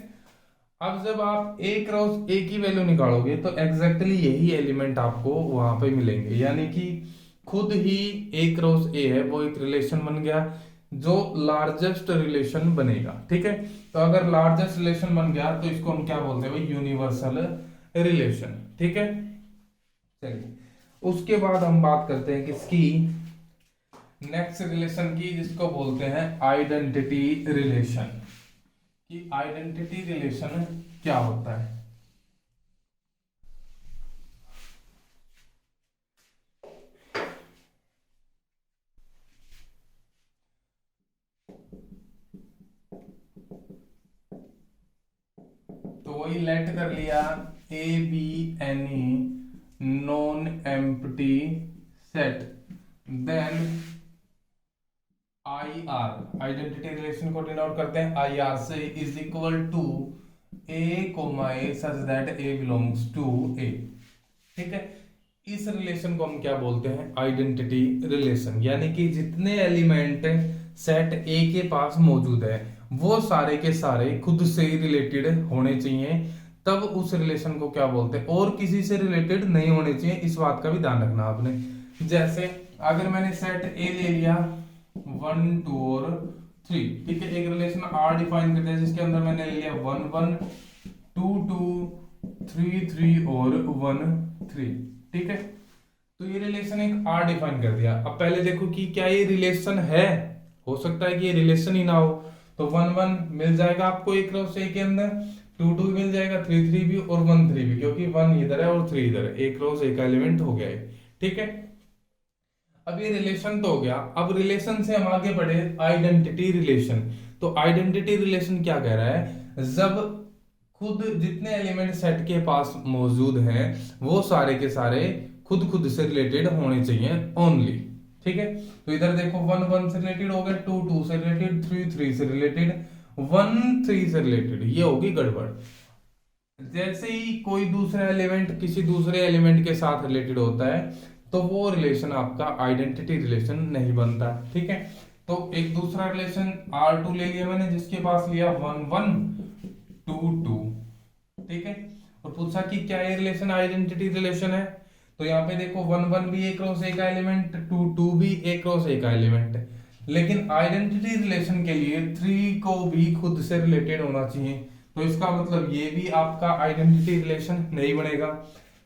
अब जब आप A क्रॉस A की वैल्यू निकालोगे तो एग्जैक्टली यही एलिमेंट आपको वहां पे मिलेंगे, यानी कि खुद ही A क्रॉस A है वो एक रिलेशन बन गया जो लार्जेस्ट रिलेशन बनेगा। ठीक है, तो अगर लार्जेस्ट रिलेशन बन गया तो इसको हम क्या बोलते हैं भाई, यूनिवर्सल रिलेशन। ठीक है, चलिए उसके बाद हम बात करते हैं किसकी, नेक्स्ट रिलेशन की, जिसको बोलते हैं आइडेंटिटी रिलेशन। कि आइडेंटिटी रिलेशन क्या होता है। तो वही लेट कर लिया, A B any non empty set, then I R, identity relation को डिनोट करते हैं आई आर से, is equal to A comma A such that A belongs to A. ठीक है, इस रिलेशन को हम क्या बोलते हैं, आइडेंटिटी रिलेशन। यानी कि जितने एलिमेंट सेट ए के पास मौजूद है वो सारे के सारे खुद से ही रिलेटेड होने चाहिए, तब उस रिलेशन को क्या बोलते हैं, और किसी से रिलेटेड नहीं होने चाहिए। इस बात का भी ध्यान रखना आपने। जैसे अगर मैंने सेट ए ले लिया 1 2 और 3, ठीक है, एक रिलेशन आर डिफाइन करते हैं जिसके अंदर मैंने ले लिया 1 1 2 2 3 3 और 1 3, ठीक है। तो ये रिलेशन एक आर डिफाइन कर दिया। अब पहले देखो कि क्या ये रिलेशन है, हो सकता है कि ये रिलेशन ही ना हो। तो 1 1 मिल जाएगा आपको एक रो से के अंदर, 2 2 मिल जाएगा, 3 3 भी और 1 3 भी, क्योंकि 1 इधर है और 3 इधर है, एक रो से एक एलिमेंट हो गया है, ठीक है। अब ये रिलेशन तो हो गया। अब रिलेशन से हम आगे बढ़े आइडेंटिटी रिलेशन। तो आइडेंटिटी रिलेशन क्या कह रहा है, जब खुद जितने एलिमेंट सेट के पास मौजूद हैं वो सारे के सारे खुद खुद से रिलेटेड होने चाहिए ओनली, ठीक है। तो इधर देखो 1 1 से रिलेटेड हो गया, 2 2 से रिलेटेड, 3 3 से रिलेटेड, 1 3 से रिलेटेड, ये होगी गड़बड़। जैसे ही कोई दूसरा एलिमेंट किसी दूसरे एलिमेंट के साथ रिलेटेड होता है तो वो रिलेशन आपका आइडेंटिटी रिलेशन नहीं बनता, ठीक है। तो एक दूसरा रिलेशन R2 ले लिया मैंने जिसके पास लिया 1 1 2 2, ठीक है, और पूछा कि क्या ये रिलेशन आइडेंटिटी रिलेशन है। तो यहाँ पे देखो 1 1 भी एक रो से एक एलिमेंट, 2 2 भी एक रो से एक एलिमेंट, लेकिन आइडेंटिटी रिलेशन के लिए 3 को भी खुद से रिलेटेड होना चाहिए। तो इसका मतलब ये भी आपका आइडेंटिटी रिलेशन नहीं बनेगा।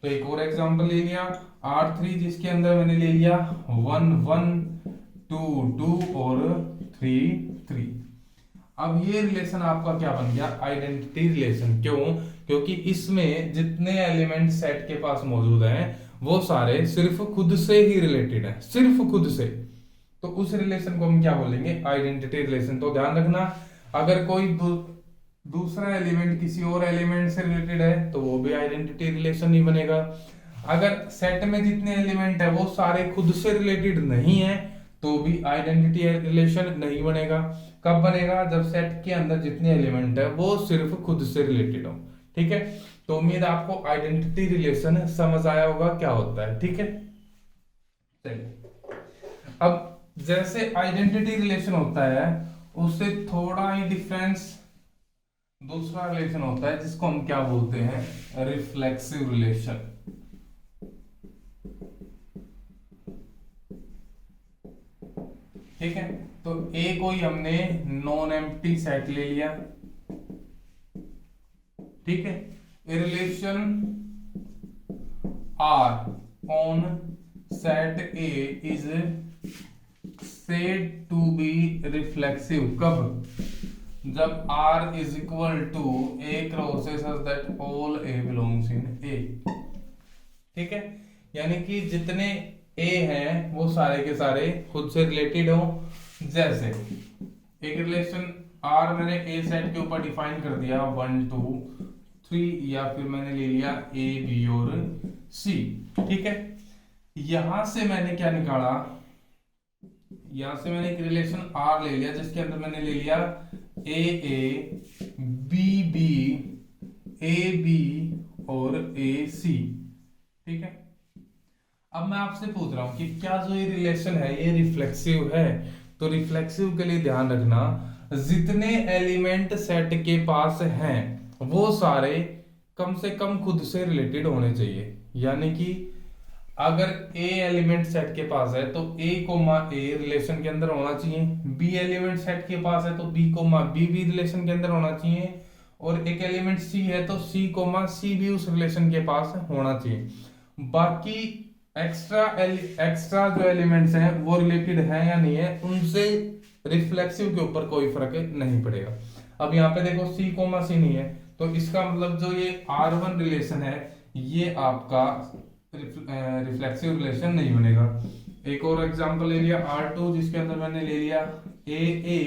तो एक और एग्जांपल ले लिया R3 जिसके अंदर मैंने ले लिया 1 1 2 2 और 3 3। अब ये रिलेशन आपका क्या बन गया, आइडेंटिटी रिलेशन। क्यों, क्योंकि इसमें जितने एलिमेंट सेट के पास मौजूद हैं वो सारे सिर्फ खुद से ही रिलेटेड हैं, सिर्फ खुद से। तो उस रिलेशन को हम क्या बोलेंगे, आइडेंटिटी रिलेशन। तो ध्यान रखना, अगर कोई दूसरा एलिमेंट किसी और एलिमेंट से रिलेटेड है तो वो भी आइडेंटिटी रिलेशन ही बनेगा। अगर सेट में जितने एलिमेंट है वो सारे खुद से रिलेटेड नहीं है तो भी आइडेंटिटी रिलेशन नहीं बनेगा। कब बनेगा, जब सेट के अंदर जितने एलिमेंट है वो सिर्फ खुद से रिलेटेड हो, ठीक है। तो उम्मीद आपको आइडेंटिटी रिलेशन समझ आया होगा क्या होता है, ठीक है। चलिए, अब जैसे आइडेंटिटी रिलेशन होता है उससे थोड़ा ही डिफरेंस दूसरा रिलेशन होता है जिसको हम क्या बोलते हैं, रिफ्लेक्सिव रिलेशन। ठीक है, तो ए कोई हमने नॉन एम्प्टी सेट ले लिया, ठीक है। Relation R on set A is said to be reflexive. कब, जब R is equal to A crosses such that all A belongs in A, ठीक है। यानी कि जितने ए हैं वो सारे के सारे खुद से रिलेटेड हो। जैसे एक रिलेशन R मैंने ए सेट के ऊपर डिफाइन कर दिया 1 2 3, या फिर मैंने ले लिया ए बी और सी, ठीक है। यहां से मैंने क्या निकाला, यहां से मैंने एक रिलेशन R ले लिया जिसके अंदर मैंने ले लिया A B B, A B और ए सी, ठीक है। अब मैं आपसे पूछ रहा हूं कि क्या जो ये रिलेशन है ये रिफ्लेक्सिव है। तो रिफ्लेक्सिव के लिए ध्यान रखना, जितने एलिमेंट सेट के पास हैं वो सारे कम से कम खुद से रिलेटेड होने चाहिए। यानी कि अगर ए एलिमेंट सेट के पास है तो ए कोमा ए रिलेशन के अंदर होना चाहिए, बी एलिमेंट सेट के पास है तो बी कोमा बी भी रिलेशन के अंदर होना चाहिए, और एक एलिमेंट सी है तो सी कोमा सी भी उस रिलेशन के पास होना चाहिए। बाकी एक्स्ट्रा जो एलिमेंट्स हैं वो रिलेटेड है या नहीं है, उनसे रिफ्लेक्सिव के ऊपर कोई फर्क नहीं पड़ेगा। अब यहाँ पे देखो C कोमा C नहीं है, तो इसका मतलब जो ये R1 रिलेशन है ये आपका रिफ्लेक्सिव रिलेशन नहीं बनेगा। एक और एग्जांपल ले लिया R2, जिसके अंदर मैंने ले लिया AA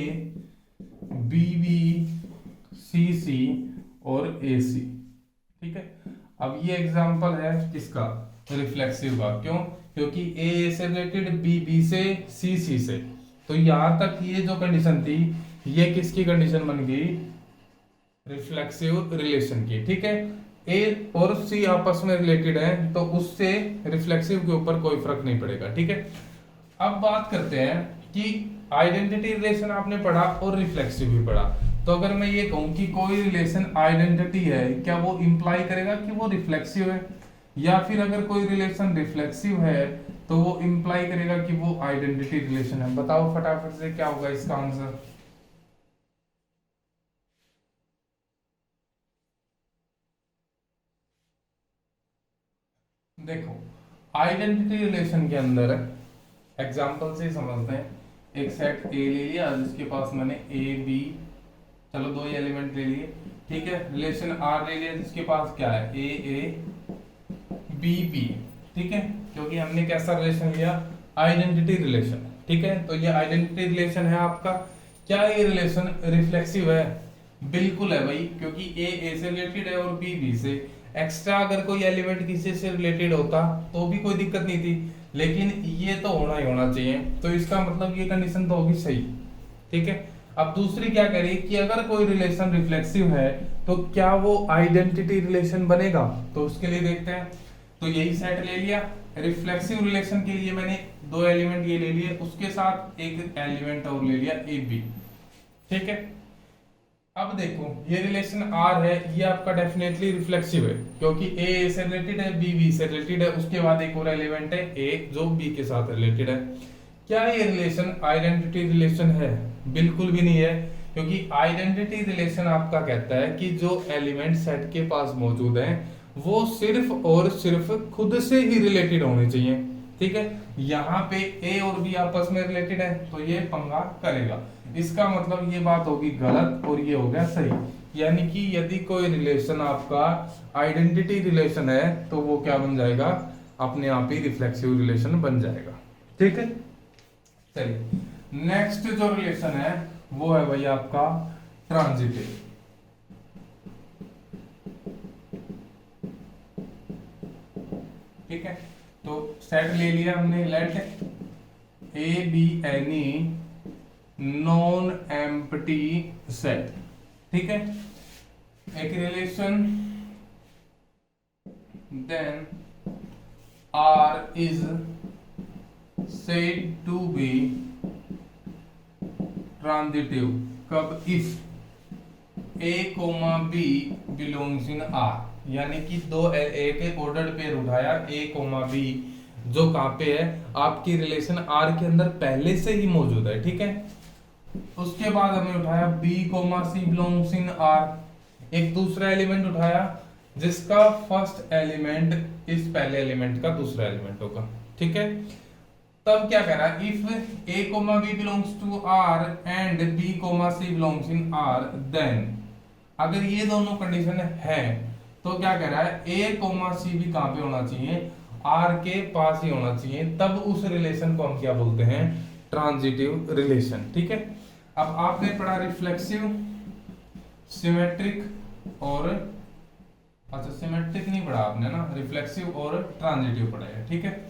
BB CC और AC। ठीक है, अब ये एग्जांपल है किसका, रिफ्लेक्सिव का। क्यों? क्योंकि AA से रिलेटेड BB से CC से, तो यहां तक ये जो कंडीशन थी ये किसकी कंडीशन बन गई, रिफ्लेक्सिव रिलेशन की। ठीक है, A और C आपस में रिलेटेड है तो उससे रिफ्लेक्सिव के ऊपर कोई फर्क नहीं पड़ेगा। ठीक है, अब बात करते हैं कि आइडेंटिटी रिलेशन आपने पढ़ा और रिफ्लेक्सिव भी पढ़ा, तो अगर मैं ये कहूं कि कोई रिलेशन आइडेंटिटी है, क्या वो इंप्लाई करेगा कि वो रिफ्लेक्सिव है, या फिर अगर कोई रिलेशन रिफ्लेक्सिव है तो वो इंप्लाई करेगा कि वो आइडेंटिटी रिलेशन है? बताओ फटाफट से क्या होगा इसका आंसर। देखो, आइडेंटिटी रिलेशन के अंदर एग्जांपल से समझते हैं। एक सेट ए ले लिया जिसके पास मैंने ए बी, चलो दो ही एलिमेंट ले लिए। ठीक है, रिलेशन आर ले लिया जिसके पास क्या है, ए ए बी बी। ठीक है, क्योंकि हमने कैसा रिलेशन लिया, आइडेंटिटी रिलेशन। ठीक है, तो ये आइडेंटिटी रिलेशन है आपका। क्या ये रिलेशन रिफ्लेक्सिव है? बिल्कुल है भाई, क्योंकि ए से रिलेटेड है और बी बी से। एक्स्ट्रा अगर कोई एलिमेंट किसी से रिलेटेड होता तो भी कोई दिक्कत नहीं थी, लेकिन ये तो होना ही होना चाहिए, तो इसका मतलब ये कंडीशन तो होगी सही। ठीक है, अब दूसरी क्या कह रही है कि अगर कोई रिलेशन रिफ्लेक्सिव है तो क्या वो आइडेंटिटी रिलेशन बनेगा, तो उसके लिए देखते हैं। तो यही सेट ले लिया, रिफ्लेक्सिव रिलेशन के लिए मैंने दो एलिमेंट ये ले लिए, उसके साथ एक एलिमेंट और ले लिया ए बी। ठीक है, अब देखो ये रिलेशन R है, ये आपका डेफिनेटली रिफ्लेक्सिव है, क्योंकि A से रिलेटेड है, B B से रिलेटेड है, उसके बाद एक और एलिमेंट है A जो B के साथ रिलेटेड है। क्या ये रिलेशन आइडेंटिटी रिलेशन है? बिल्कुल भी नहीं है, क्योंकि आइडेंटिटी रिलेशन आपका कहता है कि जो एलिमेंट सेट के पास मौजूद है वो सिर्फ और सिर्फ खुद से ही रिलेटेड होने चाहिए। ठीक है, यहाँ पे A और B आपस में रिलेटेड है तो ये पंगा करेगा। इसका मतलब ये बात होगी गलत और ये हो गया सही। यानी कि यदि कोई रिलेशन आपका आइडेंटिटी रिलेशन है तो वो क्या बन जाएगा, अपने आप ही रिफ्लेक्सिव रिलेशन बन जाएगा। ठीक है, चलिए नेक्स्ट जो रिलेशन है वो है भाई आपका ट्रांजिटिव। ठीक है, तो सेट ले लिया हमने, let A B any non empty set. ठीक है, एक relation then R is said to be transitive कब, if A, B belongs in R। यानी कि दो एक ऑर्डर्ड पेयर उठाया A, B जो कहां पे है, आपकी रिलेशन R के अंदर पहले से ही मौजूद है। ठीक है, उसके बाद हमने उठाया B, C belongs in R, एक दूसरा एलिमेंट उठाया जिसका फर्स्ट एलिमेंट इस पहले एलिमेंट का दूसरा एलिमेंट होगा। ठीक है, तब क्या कहना है, if A, B belongs to R and B, C belongs in R, then अगर ये दोनों कंडीशन है तो क्या कह रहा है, A, C भी कहां पे होना चाहिए, R के पास ही होना चाहिए, तब उस रिलेशन को हम क्या बोलते हैं, ट्रांजिटिव रिलेशन। ठीक है, अब आपने पढ़ा रिफ्लेक्सिव, सिमेट्रिक और, अच्छा सिमेट्रिक नहीं पढ़ा आपने ना, रिफ्लेक्सिव और ट्रांजिटिव पढ़ा है। ठीक है,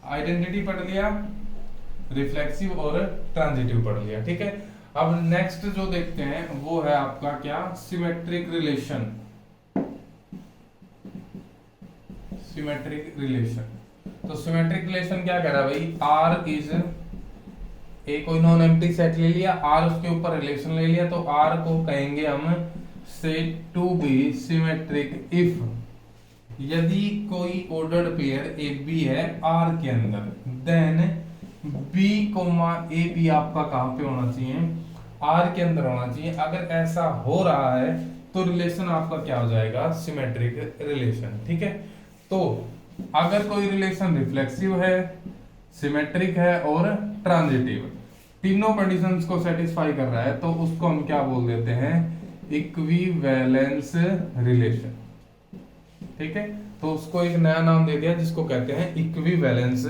आइडेंटिटी पढ़ लिया, रिफ्लेक्सिव और ट्रांजिटिव पढ़ लिया। ठीक है, अब नेक्स्ट जो देखते हैं वो है आपका क्या, सिमेट्रिक रिलेशन। सिमेट्रिक रिलेशन, तो सिमेट्रिक रिलेशन क्या कह रहा है भाई, R इज ए, कोई नॉन एम्प्टी सेट ले लिया, R उसके ऊपर रिलेशन ले लिया, तो R को कहेंगे हम set to be symmetric if, यदि कोई ऑर्डर्ड पेयर ए बी है R के अंदर, देन B, ए बी आपका कहां पे होना चाहिए, R के अंदर होना चाहिए। अगर ऐसा हो रहा है तो रिलेशन आपका क्या हो जाएगा, सिमेट्रिक रिलेशन। ठीक है, तो अगर कोई रिलेशन रिफ्लेक्सिव है, सिमेट्रिक है और ट्रांजिटिव, तीनों कंडीशंस को सेटिस्फाई कर रहा है, तो उसको हम क्या बोल देते हैं, इक्विवेलेंस रिलेशन। ठीक है, तो उसको एक नया नाम दे दिया जिसको कहते हैं इक्विवेलेंस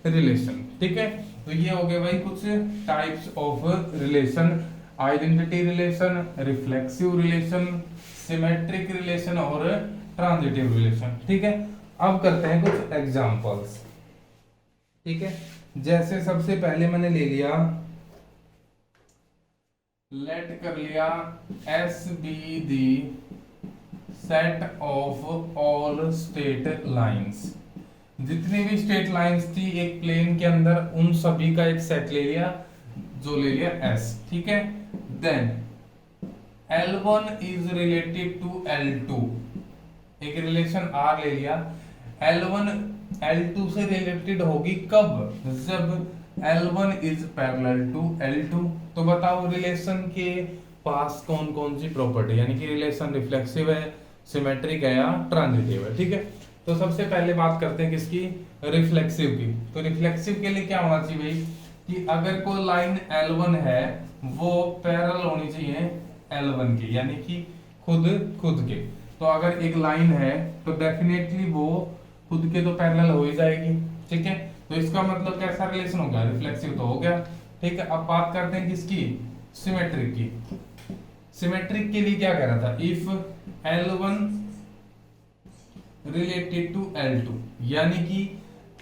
रिलेशन। ठीक है, तो ये हो गए भाई कुछ types of relation, identity relation, reflexive relation, symmetric relation और ट्रांजिटिव रिलेशन। ठीक है, अब करते हैं कुछ एग्जांपल्स। ठीक है, जैसे सबसे पहले मैंने ले लिया, लेट कर लिया S be the set of all straight lines. जितनी भी स्ट्रेट लाइंस थी एक प्लेन के अंदर, उन सभी का एक सेट ले लिया, जो ले लिया S। ठीक है, then L1 is related to L2, एक रिलेशन R ले लिया, L1 L2 से रिलेटेड होगी कब, जब L1 is parallel to L2। तो बताओ रिलेशन के पास कौन कौन सी प्रॉपर्टी, यानी कि रिलेशन रिफ्लेक्सिव है, सिमेट्रिक है या ट्रांजिटिव है। ठीक है, तो सबसे पहले बात करते हैं किसकी, रिफ्लेक्सिव की। तो रिफ्लेक्सिव के लिए क्या होना चाहिए भाई, कि अगर कोई लाइन L1 है वो पैरेलल होनी चाहिए L1 की, यानी कि खुद खुद के। तो अगर एक लाइन है तो डेफिनेटली वो खुद के तो पैरेलल हो ही जाएगी। ठीक है, तो इसका मतलब कैसा रिलेशन हो गया, रिफ्लेक्सिव तो हो गया। ठीक है, अब बात करते हैं किसकी, सिमेट्रिक की। सिमेट्रिक के लिए क्या कह रहा था, if L1 related to L2, यानी कि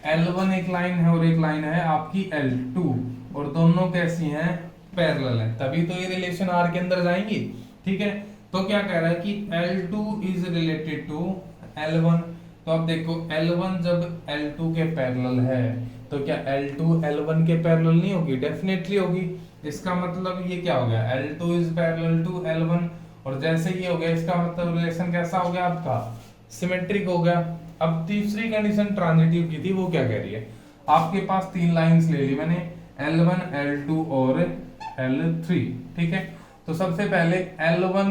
L1 एक लाइन है और एक लाइन है आपकी L2, और दोनों कैसी हैं, पैरेलल है, तभी तो ये रिलेशन R के अंदर जाएंगी। ठीक है, तो क्या कह रहा है कि L2 is related to L1। तो अब देखो L1 जब L2 के पैरेलल है तो क्या L2 L1 के पैरेलल नहीं होगी, डेफिनेटली होगी। इसका मतलब ये क्या हो गया, L2 is parallel to L1, और जैसे ये हो गया इसका मतलब रिलेशन कैसा हो गया आपका, सिमेट्रिक हो गया। अब तीसरी कंडीशन ट्रांजिटिव की थी, वो क्या कह रही है, आपके पास तीन लाइंस ले ली मैंने, L1 L2 और L3। ठीक है, तो सबसे पहले L1,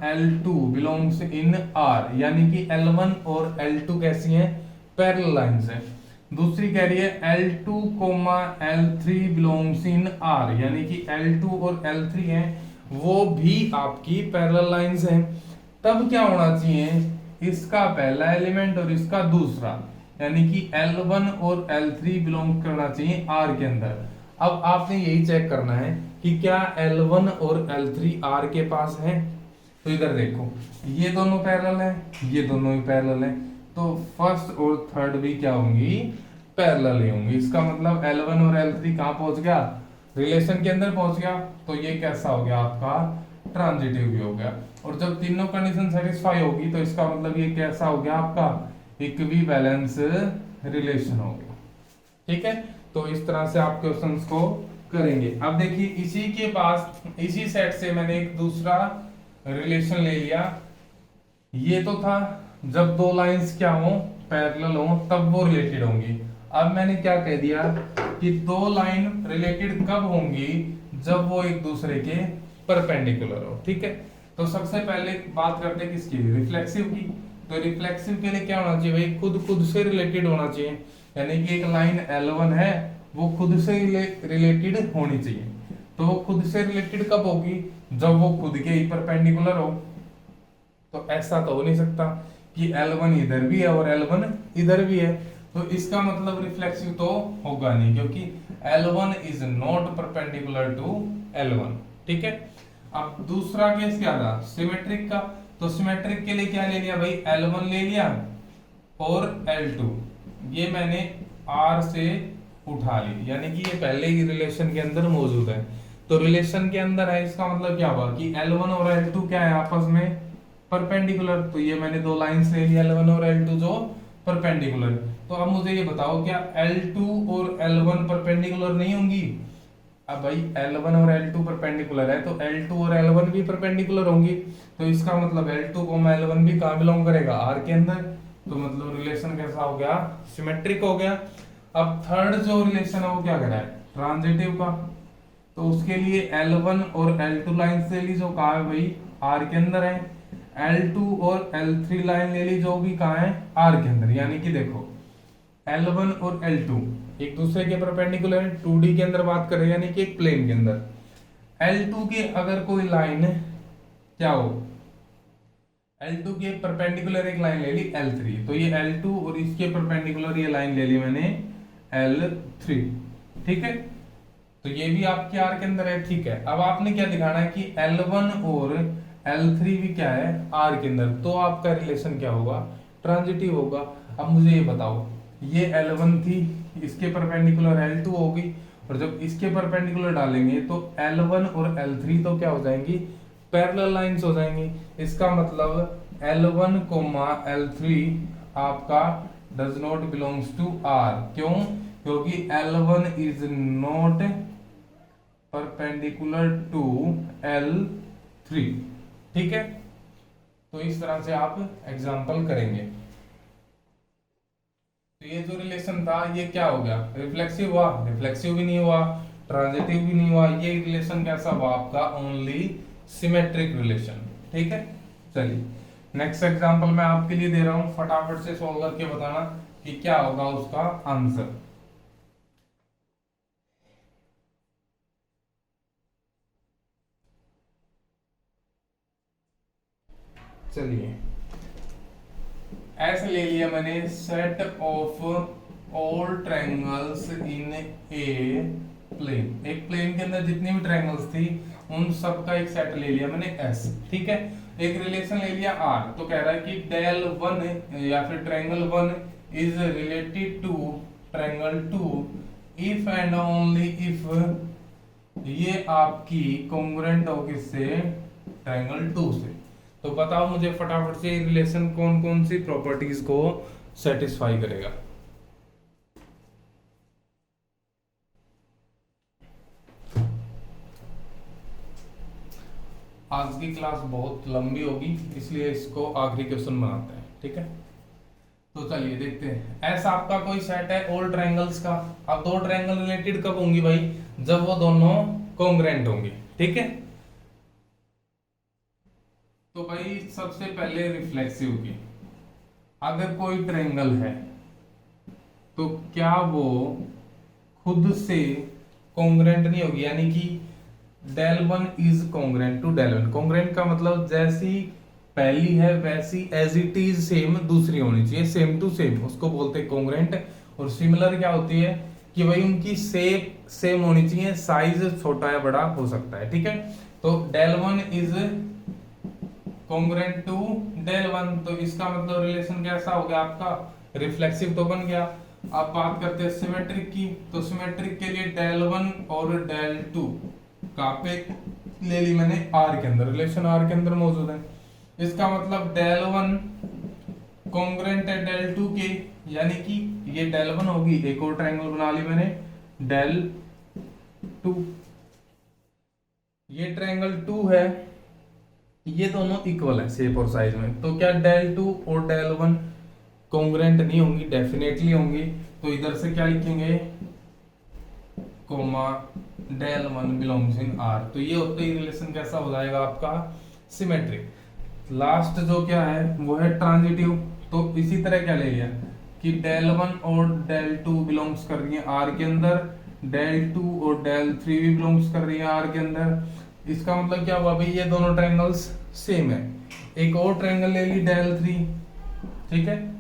L2 बिलोंग्स इन R, यानी कि L1 और L2 कैसी हैं, पैरेलल लाइंस हैं। दूसरी कह रही है L2, L3 बिलोंग्स इन R, यानी कि L2 और L3 हैं वो भी आपकी पैरेलल लाइंस हैं। तब क्या होना चाहिए, इसका पहला एलिमेंट और इसका दूसरा, यानी कि L1 और L3 बिलोंग करना चाहिए R के अंदर। अब आपने यही चेक करना है कि क्या L1 और L3 R के पास है। तो इधर देखो ये दोनों पैरेलल हैं, ये दोनों ही पैरेलल हैं, तो फर्स्ट और थर्ड भी क्या होंगी, पैरेलल ही होंगी। इसका मतलब L1 और L3 कहां पहुंच गया, रिलेशन के अंदर पहुंच गया। तो ये कैसा हो गया आपका, ट्रांजिटिव भी हो गया। और जब तीनों कंडीशन सेटिस्फाई होगी तो इसका मतलब ये कैसा हो गया आपका, इक्विवेलेंस रिलेशन हो गया। ठीक है, तो इस तरह से आप क्वेश्चंस को करेंगे। अब देखिए इसी के पास, इसी सेट से मैंने एक दूसरा रिलेशन ले लिया। ये तो था जब दो लाइंस क्या हो, पैरेलल हो, तब वो रिलेटेड होंगी। अब मैंने क्या कह दिया कि दो लाइन रिलेटेड कब होंगी, जब वो एक दूसरे के परपेंडिकुलर हो। ठीक है, तो सबसे पहले बात करते हैं किसकी, रिफ्लेक्सिव की। तो रिफ्लेक्सिव के लिए क्या होना चाहिए भाई, खुद खुद से रिलेटेड होना चाहिए, यानी कि एक लाइन L1 है वो खुद से रिलेटेड होनी चाहिए। तो वो खुद से रिलेटेड कब होगी, जब वो खुद के ही परपेंडिकुलर हो। तो ऐसा तो हो नहीं सकता कि L1 इधर भी है और L1 इधर भी है, तो इसका मतलब रिफ्लेक्सिव तो होगा नहीं, क्योंकि L1 is not perpendicular to L1। ठीक है, अब दूसरा केस क्या था, सिमेट्रिक का। तो सिमेट्रिक के लिए क्या ले लिया भाई, L1 ले लिया और L2, ये मैंने R से उठा ली, यानी कि ये पहले ही रिलेशन के अंदर मौजूद है। तो रिलेशन के अंदर है, इसका मतलब क्या हुआ कि L1 और L2 क्या है, आपस में परपेंडिकुलर। तो ये मैंने दो लाइंस ले ली L1 और L2 जो परपेंडिकुलर। तो अब मुझे ये बताओ क्या L2 और L1 परपेंडिकुलर नहीं होंगी। अब भाई L1 और L2 परपेंडिकुलर है तो L2 और L1 भी परपेंडिकुलर होंगी। तो इसका मतलब L2, L1 भी कहां बिलोंग करेगा, R के अंदर। तो मतलब रिलेशन कैसा हो गया, सिमेट्रिक हो गया। अब थर्ड जो रिलेशन है वो क्या कह रहा है, ट्रांजिटिव का। तो उसके लिए L1 और L2 लाइन ले ली जो कहा है भाई R के अंदर है, L2 और L3 लाइन ले ली जो भी कहा है R के अंदर। यानी कि देखो L1 और L2 एक दूसरे के परपेंडिकुलर है, 2D के अंदर बात कर रहे हैं, यानी कि एक प्लेन के अंदर। L2 के अगर कोई लाइन क्या हो, L2 के परपेंडिकुलर एक लाइन ले ली L3, तो ये L2 और इसके परपेंडिकुलर ये लाइन ले ली मैंने L3, ठीक है। तो ये भी आपके R के अंदर है, ठीक है। अब आपने क्या दिखाना है कि L1 और L3 भी क्या है, R के अंदर, तो आपका रिलेशन क्या होगा, ट्रांजिटिव होगा। अब मुझे ये बताओ, ये L1 थी, इसके परपेंडिकुलर L2 होगी, और जब इसके परपेंडिकुलर डालेंगे तो L1 और L3 तो क्या हो जाएंगी, पैरेलल लाइंस हो जाएंगी। इसका मतलब L1, L3 आपका does not belongs to R। क्यों? क्योंकि L1 is not perpendicular to L3, ठीक है। तो इस तरह से आप एग्जांपल करेंगे। तो ये जो रिलेशन था ये क्या हो गया, रिफ्लेक्सिव हुआ, रिफ्लेक्सिव भी नहीं हुआ, ट्रांजिटिव भी नहीं हुआ, ये रिलेशन कैसा हुआ आपका, ओनली सिमेट्रिक रिलेशन, ठीक है। चलिए नेक्स्ट एग्जांपल मैं आपके लिए दे रहा हूं, फटाफट से सॉल्व करके बताना कि क्या होगा उसका आंसर। चलिए ऐसे ले लिया मैंने, set of all triangles in a plane, एक प्लेन के अंदर जितनी भी ट्रायंगल्स थी उन सब का एक सेट ले लिया मैंने S, ठीक है। एक रिलेशन ले लिया R, तो कह रहा है कि डेल 1 या फिर triangle 1 is related to triangle 2 if and only if ये आपकी कॉन्ग्रुएंट हो किससे, ट्रायंगल 2 से। तो बताओ मुझे फटाफट से रिलेशन कौन कौन सी प्रॉपर्टीज को सेटिस्फाई करेगा। आज की क्लास बहुत लंबी होगी, इसलिए इसको आखिरी क्वेश्चन बनाते हैं, ठीक है। तो चलिए देखते हैं, ऐसा आपका कोई सेट है ऑल ट्रायंगल्स का। अब दो ट्रायंगल रिलेटेड कब होंगी भाई, जब वो दोनों कॉन्ग्रुएंट होंगे, ठीक है। तो भाई सबसे पहले रिफ्लेक्सिव की, अगर कोई ट्रायंगल है तो क्या वो खुद से कॉन्ग्रुएंट नहीं होगी, यानी कि del 1 is congruent to del 1। Congruent का मतलब जैसी पहली है वैसी एज इट इज सेम दूसरी होनी चाहिए, सेम टू सेम, उसको बोलते हैं कॉन्ग्रुएंट। और सिमिलर क्या होती है कि भाई उनकी शेप सेम होनी चाहिए, साइज छोटा या बड़ा हो सकता है, ठीक है। तो del 1 is congruent to del 1, तो इसका मतलब रिलेशन कैसा हो गया आपका, रिफ्लेक्सिव तो बन गया। अब बात करते हैं सिमेट्रिक की, तो सिमेट्रिक के लिए डेल 1 और डेल 2 कहाँ पे ले ली मैंने, R के अंदर, रिलेशन R के अंदर मौजूद है। इसका मतलब डेल 1 कॉन्ग्रुएंट है डेल 2 के, यानी कि ये डेल 1 होगी, एक और ट्रायंगल बना ली मैंने डेल 2, ये ट्रायंगल 2 है, ये दोनों इक्वल है शेप और साइज में। तो क्या डेल 2 और डेल 1 कॉन्ग्रुएंट नहीं होंगी, डेफिनेटली होंगी। तो इधर से क्या लिखेंगे, कोमा डेल 1 बिलोंग्स इन R। तो ये होते ही रिलेशन कैसा हो जाएगा आपका, सिमेट्रिक। लास्ट जो क्या है वो है ट्रांजिटिव। तो इसी तरह क्या ले लिया कि डेल 1 और डेल 2 बिलोंग्स कर रही है R के अंदर, डेल 2 और डेल 3 भी बिलोंग्स कर रही है R के अंदर। इसका मतलब क्या हुआ भाई, ये दोनों ट्रायंगल्स सेम है। एक और ट्रायंगल ले ली डेल 3, ठीक है।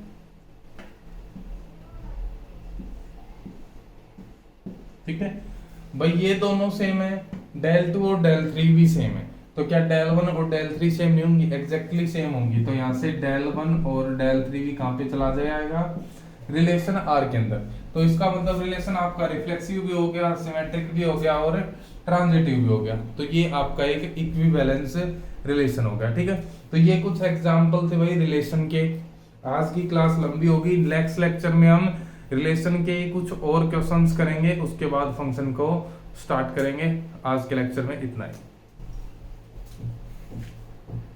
ठीक है भाई, ये दोनों सेम है, डेल 2 और डेल 3 भी सेम है। तो क्या डेल 1 और डेल 3 सेम नहीं होंगी, एग्जैक्टली सेम होंगी। तो यहाँ से डेल 1 और डेल 3 भी कहाँ पे चला जाएगा, रिलेशन R के अंदर। तो इसका मतलब रिलेशन आपका रिफ्लेक्सिव भी हो गया, सिमेट्रिक भी हो गया और ट्रांजिटिव भी हो गया। तो ये आपका एक इक्विवेलेंस रिलेशन हो गया, ठीक है। तो ये कुछ एग्जाम्पल थे भाई रिलेशन के। आज की क्लास लंबी होगी, नेक्स्ट लेक्चर में हम रिलेशन के कुछ और क्वेश्चंस करेंगे, उसके बाद फंक्शन को स्टार्ट करेंगे। आज के लेक्चर में इतना ही।